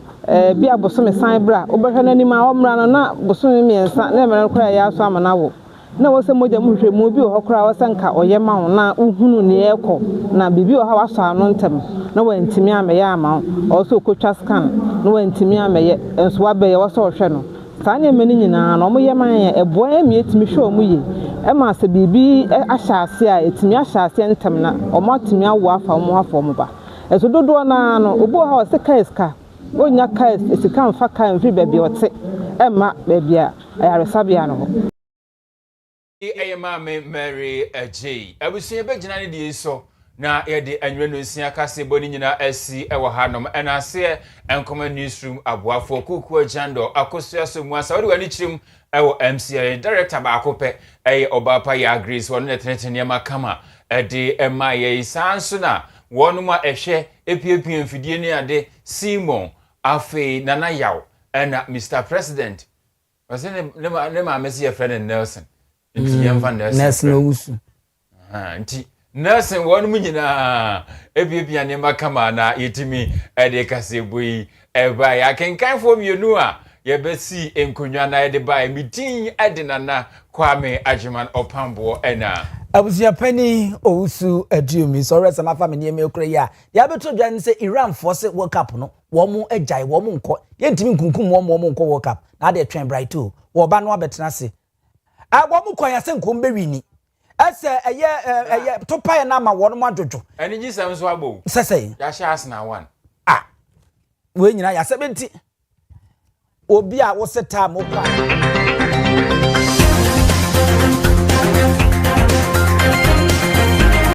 bi abosome san bra wo behye no nima wo mra no na bosome miensa na emere kora ya so amana wo na wo se moja mu hwemu bi ho kora wo sanka oyema wo na uhunu ne ekọ na bibi o ha waso ano ntem na wo ntimi ameye ama o so okotwa scan na wo ntimi ameye enso wa beye wo so hwe no Sanya meni nyina na omo yeman ebo emi etimi hwe omo ye ema se bibi ahyase a etimi ahyase ntem na omo atimi awo afa omo afa omo ba eso dodo na no obo ha o se kaiska onya kais esika mfa kan fri baabi ote ema baabi a ayaresabia no ho Maame Mary Ajay abusuye be gina ne die so na yede anwere no nsia kase boni nyina asi ewo hanom enase enkoma newsroom aboafo kuku agendo akosua so mu asa wode wani chirim ewo MCA director ba akope obapa ya Grace wono netenetene makama de ema ye sanso na wono ma ehwe epiepie mfidie ni ade Simon afi nana yaw na Mr President wasene ne ma mesi ye friend Nelson nti yemfa Nelson owusu nti Nelson wonu munyina ebiebia ne makama na yetimi ede kasebui eba ya kenkanfo mienu a yebesi enkonwa na ede ba meeting ede nana Kwame Ajiman Opambo ena abusia pani owusu adumi so resa mafa me niam ekura ya ya beto dwan se Iran force World Cup no wo mu agyae wo mu nko yentimi nkunkum wo mu nko World Cup na de twen bright o wo ba no abetena se wo mu kwanya se nkom bewini ese eye topa na ma wono madwojo eni gisem so agbo sese ya sha Arsenal 1 we nyina ya 70 obi a wo seta mo kwa